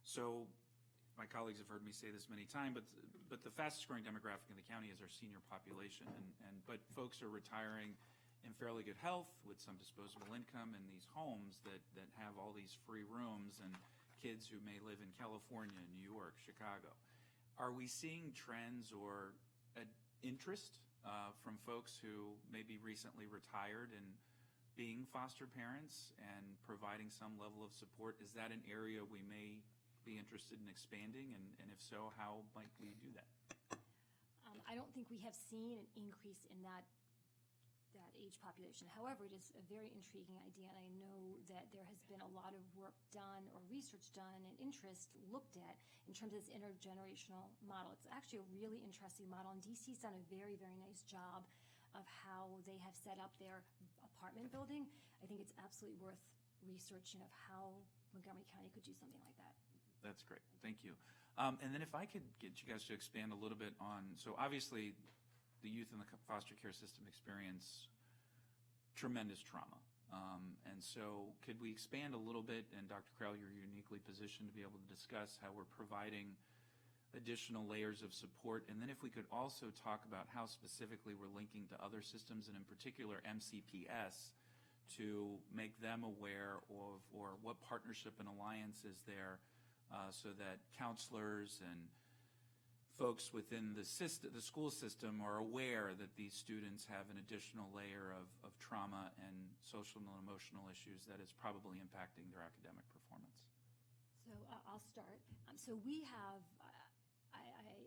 So my colleagues have heard me say this many times, but the fastest growing demographic in the county is our senior population. But folks are retiring in fairly good health with some disposable income in these homes that have all these free rooms, and kids who may live in California, New York, Chicago. Are we seeing trends or interest from folks who maybe recently retired and being foster parents and providing some level of support? Is that an area we may be interested in expanding? And if so, how might we do that? I don't think we have seen an increase in that age population. However, it is a very intriguing idea, and I know that there has been a lot of work done or research done and interest looked at in terms of this intergenerational model. It's actually a really interesting model, and DC's done a very, very nice job of how they have set up their apartment building. I think it's absolutely worth researching of how Montgomery County could do something like that. That's great. Thank you. And then if I could get you guys to expand a little bit on, so obviously the youth in the foster care system experience tremendous trauma. And so could we expand a little bit, and Dr. Krell, you're uniquely positioned to be able to discuss how we're providing additional layers of support. And then if we could also talk about how specifically we're linking to other systems, and in particular MCPS, to make them aware of, or what partnership and alliance is there, so that counselors and folks within the system, the school system, are aware that these students have an additional layer of trauma and social and emotional issues that is probably impacting their academic performance. So I'll start. So we have, I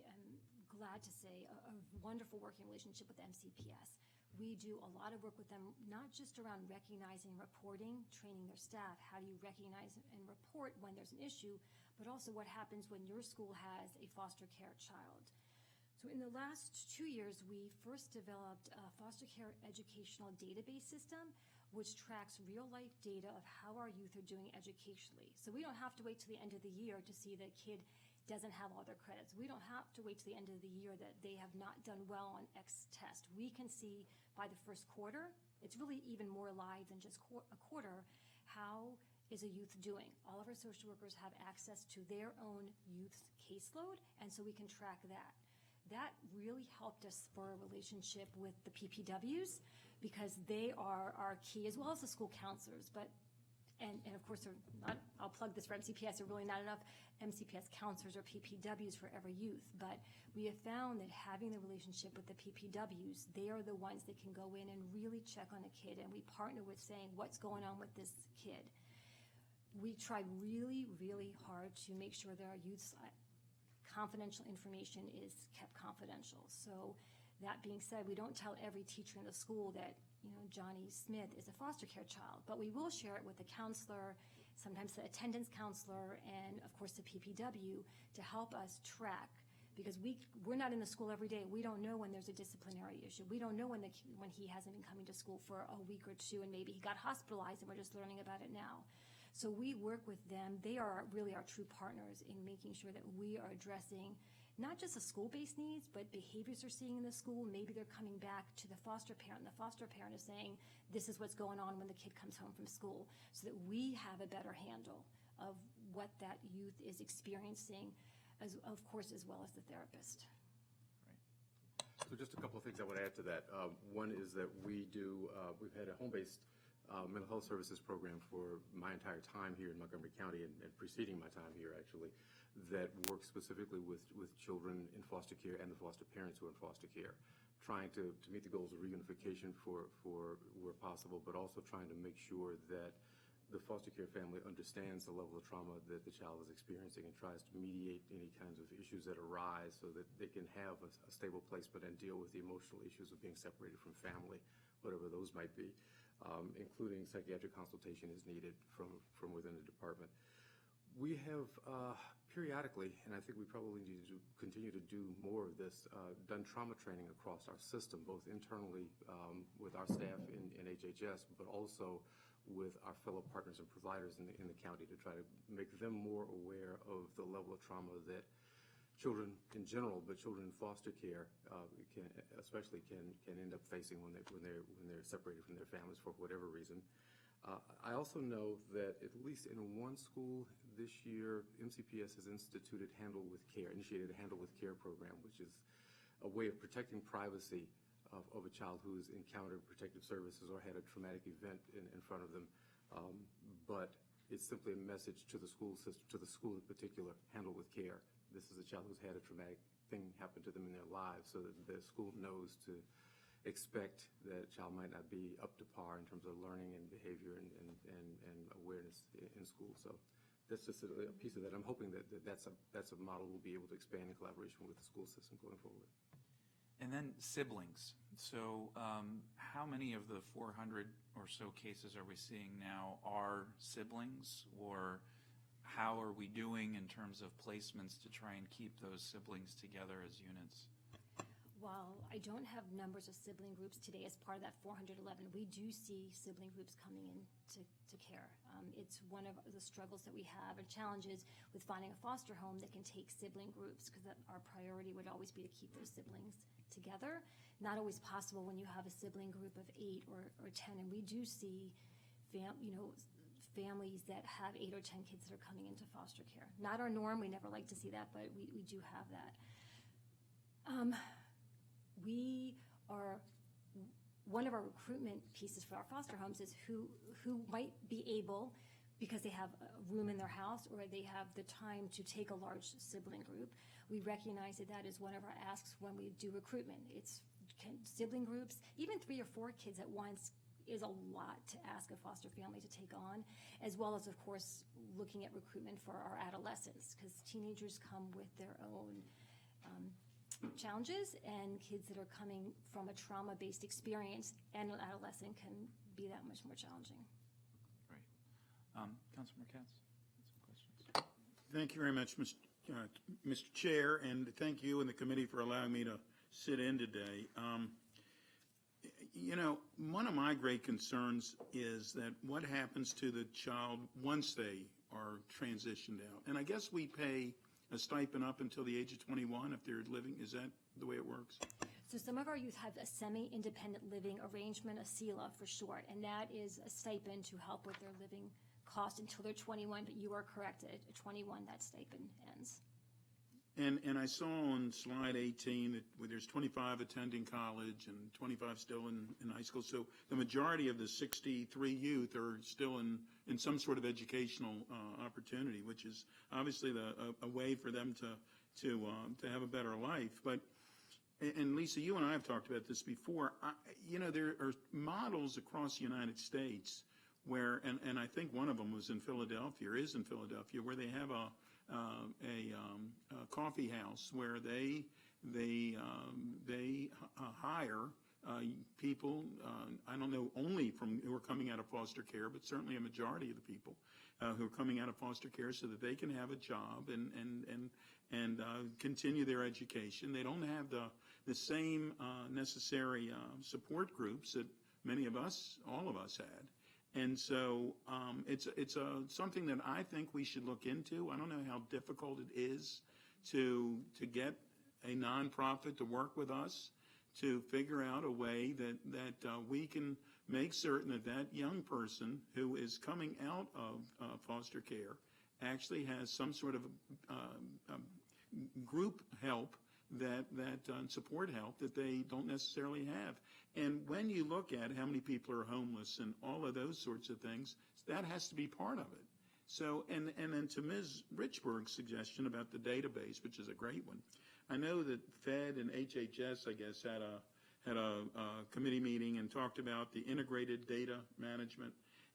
am glad to say, a wonderful working relationship with MCPS. We do a lot of work with them, not just around recognizing and reporting, training their staff, how do you recognize and report when there's an issue, but also what happens when your school has a foster care child. So in the last 2 years, we first developed a foster care educational database system, which tracks real-life data of how our youth are doing educationally. So we don't have to wait till the end of the year to see that a kid doesn't have all their credits. We don't have to wait till the end of the year that they have not done well on X test. We can see by the first quarter, it's really even more live than just a quarter, how is a youth doing? All of our social workers have access to their own youth's caseload, and so we can track that. That really helped us spur a relationship with the PPWs, because they are our key, as well as the school counselors. But and of course, they're not, I'll plug this for MCPS, there are really not enough MCPS counselors or PPWs for every youth. But we have found that having the relationship with the PPWs, they are the ones that can go in and really check on a kid, and we partner with saying, what's going on with this kid? We try really, really hard to make sure that our youth's confidential information is kept confidential. So that being said, we don't tell every teacher in the school that, you know, Johnny Smith is a foster care child, but we will share it with the counselor, sometimes the attendance counselor, and of course the PPW, to help us track, because we're not in the school every day. We don't know when there's a disciplinary issue. We don't know when he hasn't been coming to school for a week or two, and maybe he got hospitalized and we're just learning about it now. So we work with them. They are really our true partners in making sure that we are addressing not just the school-based needs, but behaviors they're seeing in the school. Maybe they're coming back to the foster parent, and the foster parent is saying, this is what's going on when the kid comes home from school, so that we have a better handle of what that youth is experiencing, as of course, as well as the therapist. So just a couple of things I would add to that. One is that we've had a home-based mental health services program for my entire time here in Montgomery County, and preceding my time here, actually, that works specifically with children in foster care and the foster parents who are in foster care, trying to meet the goals of reunification for where possible, but also trying to make sure that the foster care family understands the level of trauma that the child is experiencing and tries to mediate any kinds of issues that arise so that they can have a stable placement and deal with the emotional issues of being separated from family, whatever those might be, including psychiatric consultation is needed from within the department. We have periodically, and I think we probably need to continue to do more of this, done trauma training across our system, both internally with our staff in HHS, but also with our fellow partners and providers in the county, to try to make them more aware of the level of trauma that children in general, but children in foster care can end up facing when they're separated from their families for whatever reason. I also know that at least in one school this year, MCPS has initiated a Handle with Care program, which is a way of protecting privacy of a child who has encountered protective services or had a traumatic event in front of them. But it's simply a message to the school system, to the school in particular, handle with care. This is a child who's had a traumatic thing happen to them in their lives, so that the school knows to expect that a child might not be up to par in terms of learning and behavior and awareness in school. So that's just a piece of that. I'm hoping that that's a model we'll be able to expand in collaboration with the school system going forward. And then siblings. So how many of the 400 or so cases are we seeing now are siblings, or how are we doing in terms of placements to try and keep those siblings together as units? While I don't have numbers of sibling groups today as part of that 411, we do see sibling groups coming in to care. It's one of the struggles that we have and challenges with finding a foster home that can take sibling groups, because our priority would always be to keep those siblings together. Not always possible when you have a sibling group of 8 or 10, and we do see families that have 8 or 10 kids that are coming into foster care. Not our norm, we never like to see that, but we do have that. One of our recruitment pieces for our foster homes is who might be able, because they have a room in their house or they have the time to take a large sibling group. We recognize that is one of our asks when we do recruitment. It's sibling groups, even 3 or 4 kids at once is a lot to ask a foster family to take on, as well as, of course, looking at recruitment for our adolescents, because teenagers come with their own challenges, and kids that are coming from a trauma-based experience and an adolescent can be that much more challenging. Great. Councilmember Katz, some questions. Thank you very much, Mr. Chair, and thank you and the committee for allowing me to sit in today. You know, one of my great concerns is that what happens to the child once they are transitioned out. And I guess we pay a stipend up until the age of 21 if they're living. Is that the way it works? So some of our youth have a semi-independent living arrangement, a SELA for short, and that is a stipend to help with their living cost until they're 21, but you are correct, at 21 that stipend ends. And I saw on slide 18 that there's 25 attending college and 25 still in high school. So the majority of the 63 youth are still in some sort of educational opportunity, which is obviously a way for them to have a better life. But and Lisa, you and I have talked about this before. You know, there are models across the United States where, and I think one of them was in Philadelphia, or is in Philadelphia, where they have a coffee house where they hire people, I don't know only from who are coming out of foster care, but certainly a majority of the people who are coming out of foster care, so that they can have a job and continue their education. They don't have the same necessary support groups that many of us, all of us, had. And so it's something that I think we should look into. I don't know how difficult it is to get a nonprofit to work with us to figure out a way that we can make certain that young person who is coming out of foster care actually has some sort of group help that support help that they don't necessarily have. And when you look at how many people are homeless and all of those sorts of things, that has to be part of it. So, and then to Ms. Richburg's suggestion about the database, which is a great one, I know that Fed and HHS, I guess, had a committee meeting and talked about the integrated data management.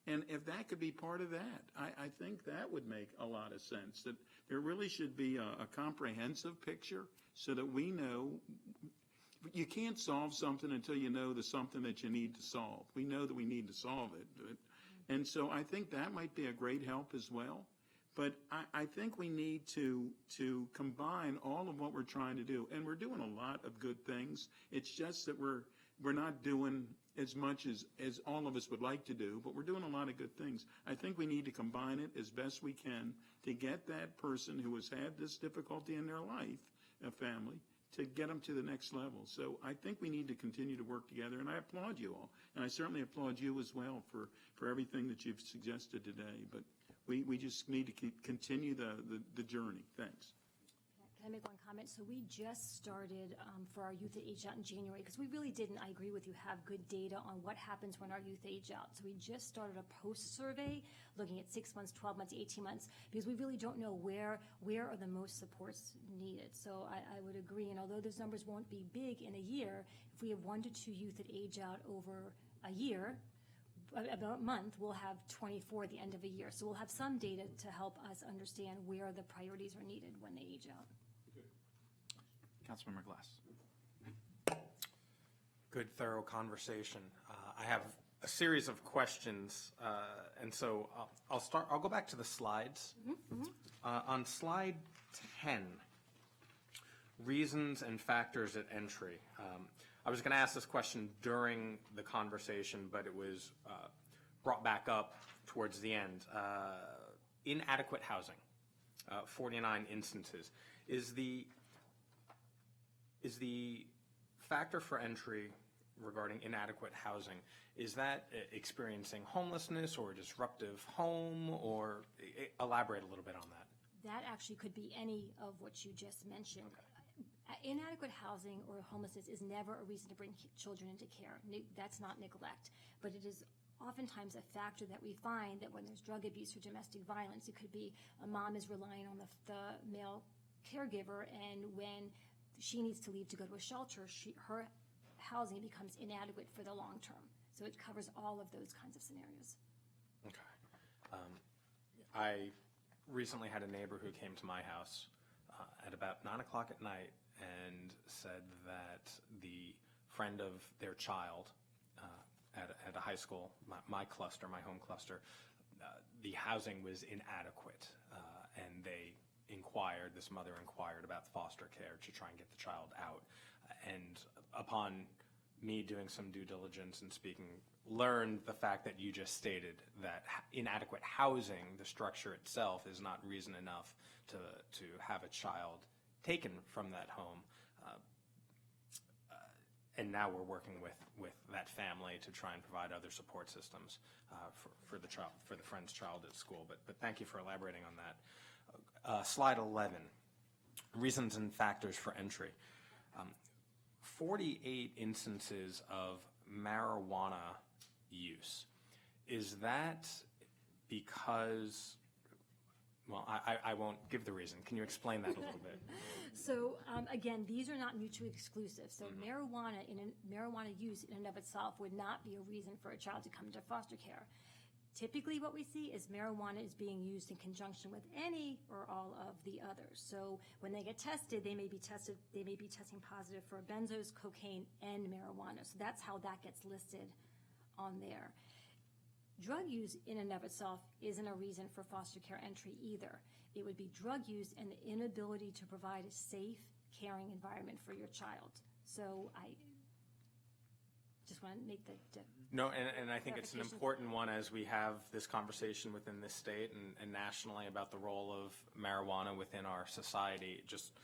And if that could be part of that, I think that would make a lot of sense, that there really should be a comprehensive picture so that we know. You can't solve something until you know the something that you need to solve. We know that we need to solve it. And so I think that might be a great help as well. But I think we need to combine all of what we're trying to do. And we're doing a lot of good things. It's just that we're not doing as much as all of us would like to do, but we're doing a lot of good things. I think we need to combine it as best we can to get that person who has had this difficulty in their life, a family, to get them to the next level. So I think we need to continue to work together, and I applaud you all. And I certainly applaud you as well for everything that you've suggested today. But we just need to continue the journey. Thanks. Can I make one comment? So we just started for our youth that age out in January, because we really didn't, I agree with you, have good data on what happens when our youth age out. So we just started a post-survey looking at 6 months, 12 months, 18 months, because we really don't know where are the most supports needed. So I would agree, and although those numbers won't be big in a year, if we have 1 to 2 youth that age out over a year, about a month, we'll have 24 at the end of a year. So we'll have some data to help us understand where the priorities are needed when they age out. Councilmember Glass. Good, thorough conversation. I have a series of questions, and so I'll go back to the slides. On slide 10, reasons and factors at entry. I was going to ask this question during the conversation, but it was brought back up towards the end. Inadequate housing, 49 instances. Is the factor for entry regarding inadequate housing. Is that experiencing homelessness or disruptive home, or elaborate a little bit on that? That actually could be any of what you just mentioned. Inadequate housing or homelessness is never a reason to bring children into care. That's not neglect, but it is oftentimes a factor that we find that when there's drug abuse or domestic violence, it could be a mom is relying on the male caregiver, and when she needs to leave to go to a shelter, her housing becomes inadequate for the long term. So it covers all of those kinds of scenarios. Okay. I recently had a neighbor who came to my house at about 9 o'clock at night and said that the friend of their child at a high school, my cluster, my home cluster, the housing was inadequate, and this mother inquired about foster care to try and get the child out. And upon me doing some due diligence and speaking, learned the fact that you just stated, that inadequate housing, the structure itself, is not reason enough to have a child taken from that home. And now we're working with that family to try and provide other support systems for the child, for the friend's child at school. But thank you for elaborating on that. Slide 11, reasons and factors for entry. 48 instances of marijuana use. Is that because, well, I won't give the reason. Can you explain that a little bit? So again, these are not mutually exclusive. So marijuana use in and of itself would not be a reason for a child to come into foster care. Typically what we see is marijuana is being used in conjunction with any or all of the others. So when they get tested, they may be testing positive for benzos, cocaine, and marijuana. So that's how that gets listed on there. Drug use in and of itself isn't a reason for foster care entry either. It would be drug use and the inability to provide a safe, caring environment for your child. So I just want to make the No, and I think it's an important one as we have this conversation within this state and nationally about the role of marijuana within our society. Just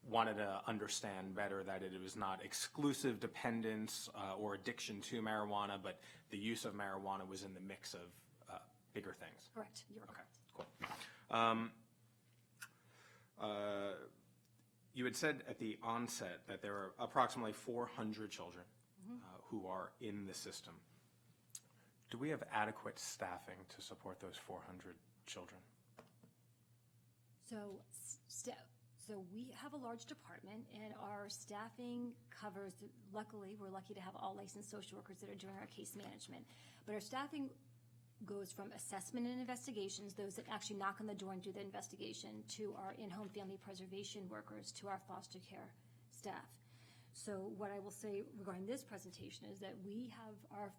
wanted to understand better that it was not exclusive dependence or addiction to marijuana, but the use of marijuana was in the mix of bigger things. Correct. You're correct. Cool. You had said at the onset that there are approximately 400 children who are in the system. Do we have adequate staffing to support those 400 children? So we have a large department, and our staffing covers, luckily, we're lucky to have all licensed social workers that are doing our case management. But our staffing goes from assessment and investigations, those that actually knock on the door and do the investigation, to our in-home family preservation workers, to our foster care staff. So what I will say regarding this presentation is that we have our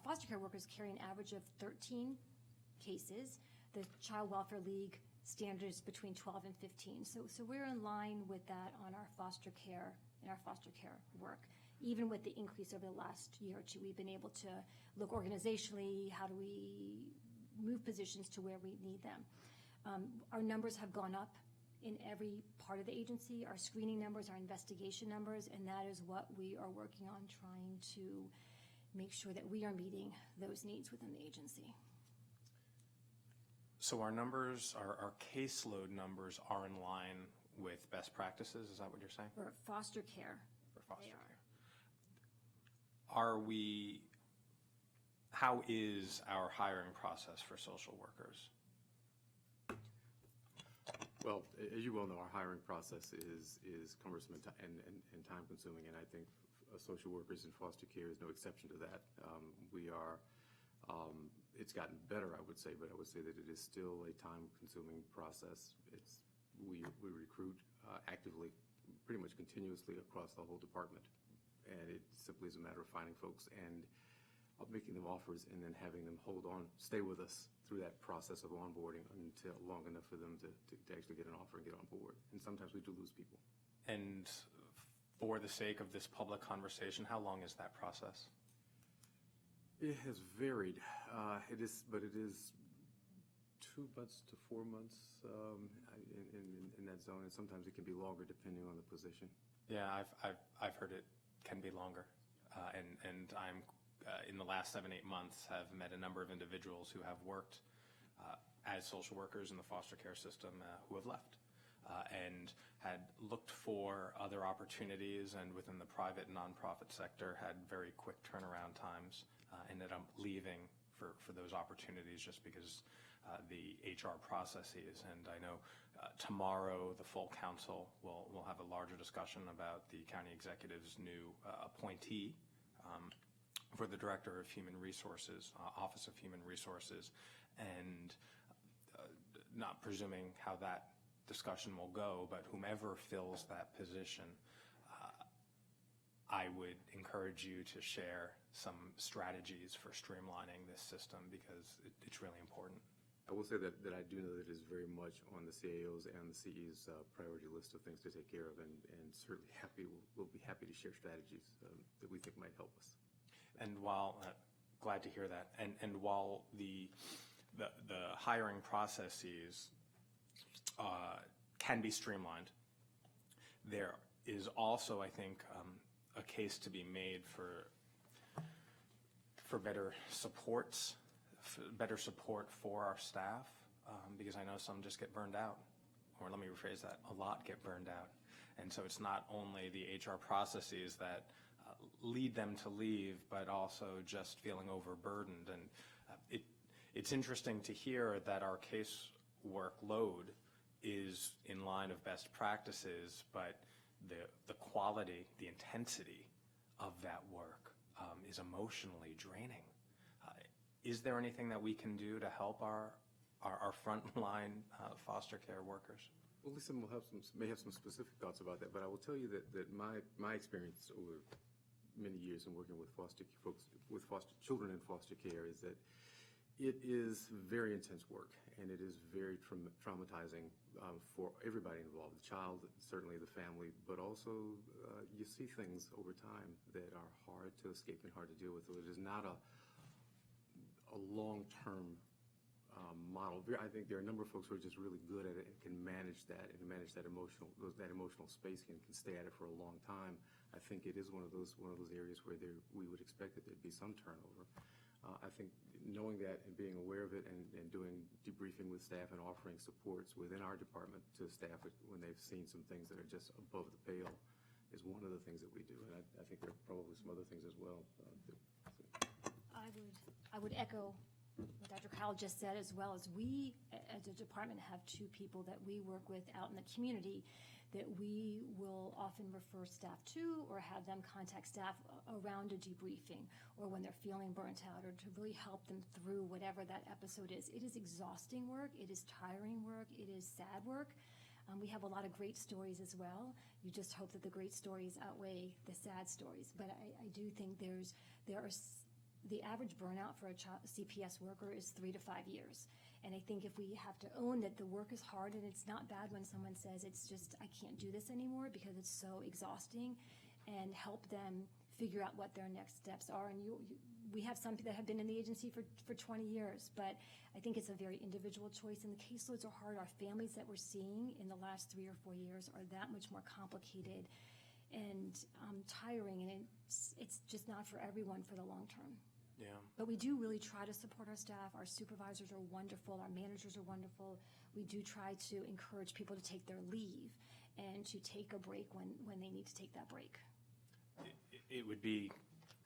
foster care workers carry an average of 13 cases. The Child Welfare League standards between 12 and 15. So we're in line with that on our foster care work. Even with the increase over the last year or two, we've been able to look organizationally, how do we move positions to where we need them. Our numbers have gone up in every part of the agency, our screening numbers, our investigation numbers, and that is what we are working on, trying to make sure that we are meeting those needs within the agency. So our numbers, our caseload numbers are in line with best practices, is that what you're saying? For foster care. For foster care. How is our hiring process for social workers? Well, as you well know, our hiring process is cumbersome and time-consuming, and I think social workers in foster care is no exception to that. It's gotten better, I would say, but I would say that it is still a time-consuming process. We recruit actively, pretty much continuously across the whole department, and it simply is a matter of finding folks and making them offers and then having them stay with us through that process of onboarding until long enough for them to actually get an offer and get on board. And sometimes we do lose people. And for the sake of this public conversation, how long is that process? It has varied. It is 2 months to 4 months in that zone, and sometimes it can be longer depending on the position. Yeah, I've heard it can be longer, and I'm in the last 7-8 months have met a number of individuals who have worked as social workers in the foster care system who have left and had looked for other opportunities, and within the private nonprofit sector had very quick turnaround times, ended up leaving for those opportunities just because the HR processes. And I know tomorrow the full council will have a larger discussion about the county executive's new appointee for the Director of Human Resources, Office of Human Resources, and not presuming how that discussion will go, but whomever fills that position, I would encourage you to share some strategies for streamlining this system because it's really important. I will say that I do know that it is very much on the CAO's and the CE's priority list of things to take care of, and certainly we'll be happy to share strategies that we think might help us. And while, glad to hear that, and while the hiring processes can be streamlined, there is also, I think, a case to be made for better support for our staff, because I know some just get burned out, or let me rephrase that, a lot get burned out. And so it's not only the HR processes that lead them to leave, but also just feeling overburdened. And it's interesting to hear that our case workload is in line of best practices, but the quality, the intensity of that work is emotionally draining. Is there anything that we can do to help our frontline foster care workers? Well, Lisa may have some specific thoughts about that, but I will tell you that my experience over many years in working with foster folks, with foster children in foster care, is that it is very intense work, and it is very traumatizing for everybody involved, the child, certainly the family, but also you see things over time that are hard to escape and hard to deal with. So it is not a long-term model. I think there are a number of folks who are just really good at it and can manage that emotional space and can stay at it for a long time. I think it is one of those areas where we would expect that there'd be some turnover. I think knowing that and being aware of it and doing debriefing with staff and offering supports within our department to staff when they've seen some things that are just above the pale is one of the things that we do. And I think there are probably some other things as well. I would echo what Dr. Kyle just said, as well as we as a department have 2 people that we work with out in the community that we will often refer staff to or have them contact staff around a debriefing or when they're feeling burnt out, or to really help them through whatever that episode is. It is exhausting work. It is tiring work. It is sad work. We have a lot of great stories as well. You just hope that the great stories outweigh the sad stories. But I do think the average burnout for a CPS worker is 3 to 5 years. And I think if we have to own that the work is hard, and it's not bad when someone says it's just, I can't do this anymore because it's so exhausting, and help them figure out what their next steps are. And we have some that have been in the agency for 20 years, but I think it's a very individual choice, and the caseloads are hard. Our families that we're seeing in the last 3 or 4 years are that much more complicated and tiring, and it's just not for everyone for the long term. Yeah. But we do really try to support our staff. Our supervisors are wonderful. Our managers are wonderful. We do try to encourage people to take their leave and to take a break when they need to take that break. It would be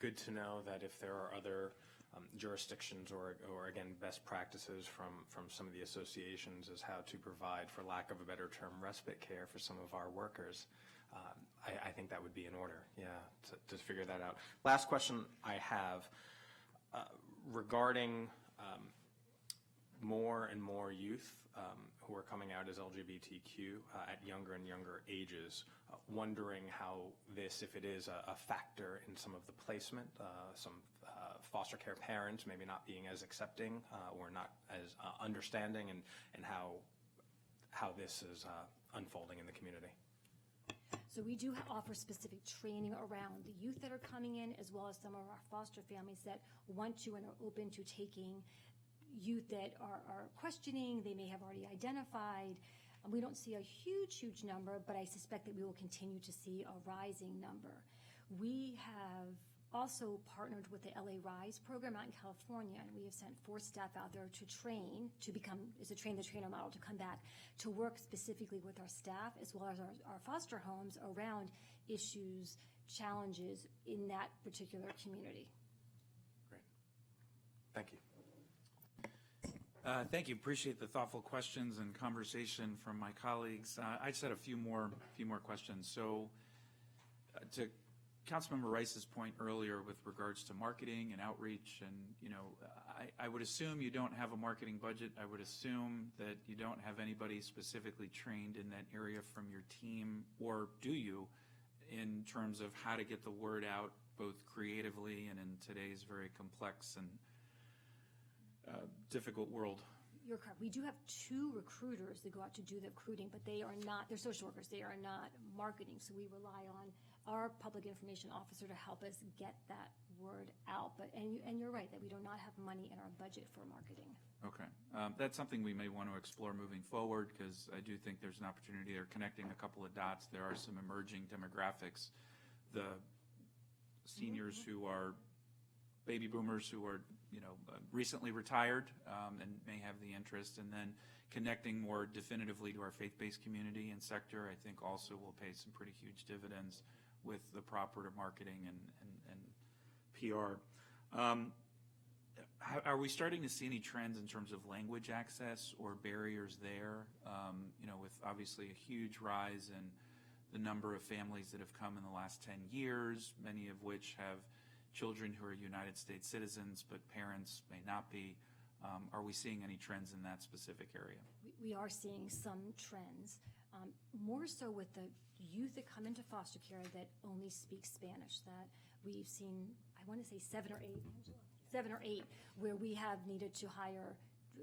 good to know that if there are other jurisdictions or again, best practices from some of the associations as how to provide, for lack of a better term, respite care for some of our workers. I think that would be in order, to figure that out. Last question I have. Regarding more and more youth who are coming out as LGBTQ at younger and younger ages, wondering how this, if it is a factor in some of the placement, some foster care parents maybe not being as accepting or not as understanding, and how this is unfolding in the community. So we do offer specific training around the youth that are coming in, as well as some of our foster families that want to and are open to taking youth that are questioning, they may have already identified, And we don't see a huge number, but I suspect that we will continue to see a rising number. We have also partnered with the LA Rise program out in California, and we have sent 4 staff out there to train, is a train-the-trainer model, to come back to work specifically with our staff as well as our foster homes around issues, challenges in that particular community. Great. Thank you. Thank you. Appreciate the thoughtful questions and conversation from my colleagues. I just had a few more questions. So, to Councilmember Rice's point earlier with regards to marketing and outreach, and I would assume you don't have a marketing budget. I would assume that you don't have anybody specifically trained in that area from your team, or do you, in terms of how to get the word out, both creatively and in today's very complex and difficult world? You're correct. We do have 2 recruiters that go out to do the recruiting, but they're social workers. They are not marketing, so we rely on our public information officer to help us get that word out. And you're right that we do not have money in our budget for marketing. Okay. That's something we may want to explore moving forward, because I do think there's an opportunity there. Connecting a couple of dots, there are some emerging demographics. The seniors who are baby boomers who are recently retired and may have the interest, and then connecting more definitively to our faith-based community and sector, I think also will pay some pretty huge dividends with the proper marketing and PR. Are we starting to see any trends in terms of language access or barriers there? With obviously a huge rise in the number of families that have come in the last 10 years, many of which have children who are United States citizens, but parents may not be. Are we seeing any trends in that specific area? We are seeing some trends, more so with the youth that come into foster care that only speak Spanish. That we've seen, I want to say 7 or 8, where we have needed to hire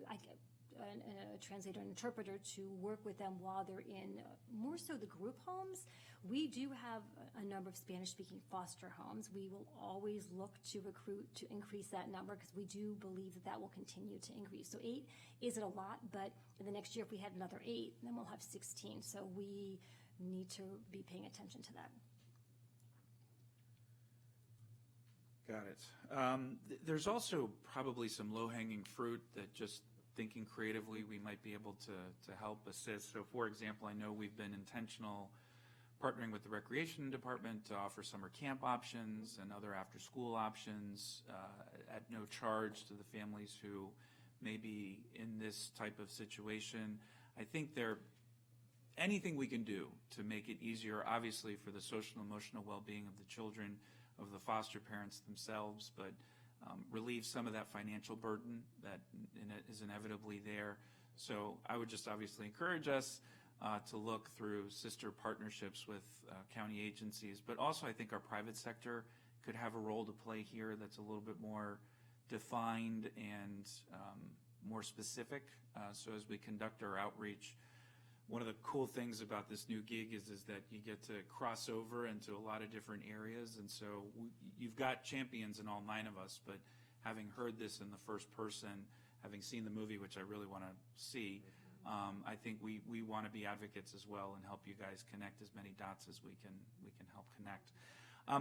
a translator and interpreter to work with them while they're in more so the group homes. We do have a number of Spanish-speaking foster homes. We will always look to recruit to increase that number, because we do believe that will continue to increase. So 8 isn't a lot, but in the next year, if we had another 8, then we'll have 16. So we need to be paying attention to that. Got it. There's also probably some low-hanging fruit that, just thinking creatively, we might be able to help assist. So, for example, I know we've been intentional partnering with the Recreation Department to offer summer camp options and other after-school options at no charge to the families who may be in this type of situation. I think anything we can do to make it easier, obviously, for the social and emotional well-being of the children, of the foster parents themselves, but relieve some of that financial burden that is inevitably there. So I would just obviously encourage us to look through sister partnerships with county agencies, but also I think our private sector could have a role to play here that's a little bit more defined and more specific. So as we conduct our outreach, one of the cool things about this new gig is that you get to cross over into a lot of different areas, and so you've got champions in all 9 of us, but having heard this in the first person, having seen the movie, which I really want to see, I think we want to be advocates as well and help you guys connect as many dots as we can help connect.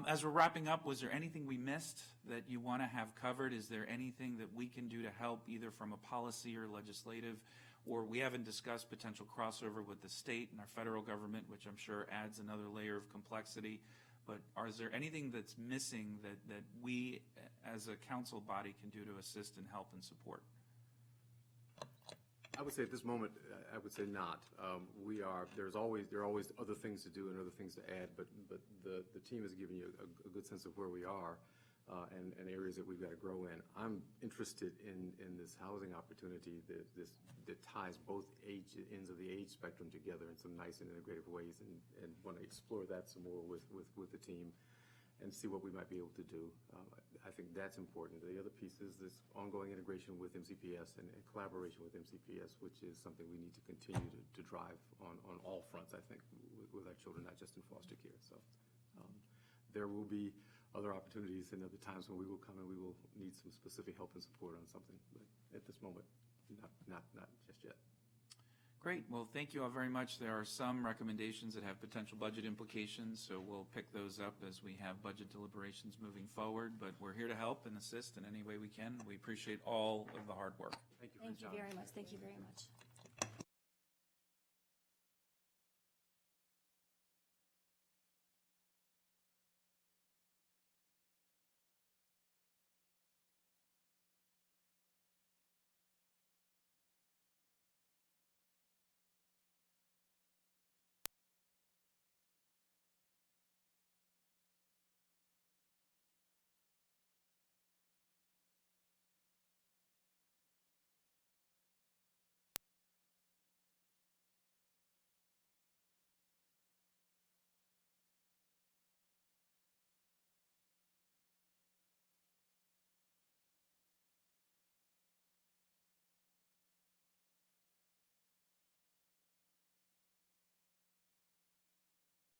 As we're wrapping up, was there anything we missed that you want to have covered? Is there anything that we can do to help, either from a policy or legislative, or we haven't discussed potential crossover with the state and our federal government, which I'm sure adds another layer of complexity, but is there anything that's missing that we as a council body can do to assist and help and support? I would say at this moment, I would say not. There are always other things to do and other things to add, but the team has given you a good sense of where we are and areas that we've got to grow in. I'm interested in this housing opportunity that ties both ends of the age spectrum together in some nice and integrative ways, and want to explore that some more with the team and see what we might be able to do. I think that's important. The other piece is this ongoing integration with MCPS and collaboration with MCPS, which is something we need to continue to drive on all fronts, I think, with our children, not just in foster care. So there will be other opportunities and other times when we will come and we will need some specific help and support on something. But at this moment, not just yet. Great. Well, thank you all very much. There are some recommendations that have potential budget implications, so we'll pick those up as we have budget deliberations moving forward. But we're here to help and assist in any way we can. We appreciate all of the hard work. Thank you for Thank you your time. very much. Thank you very much.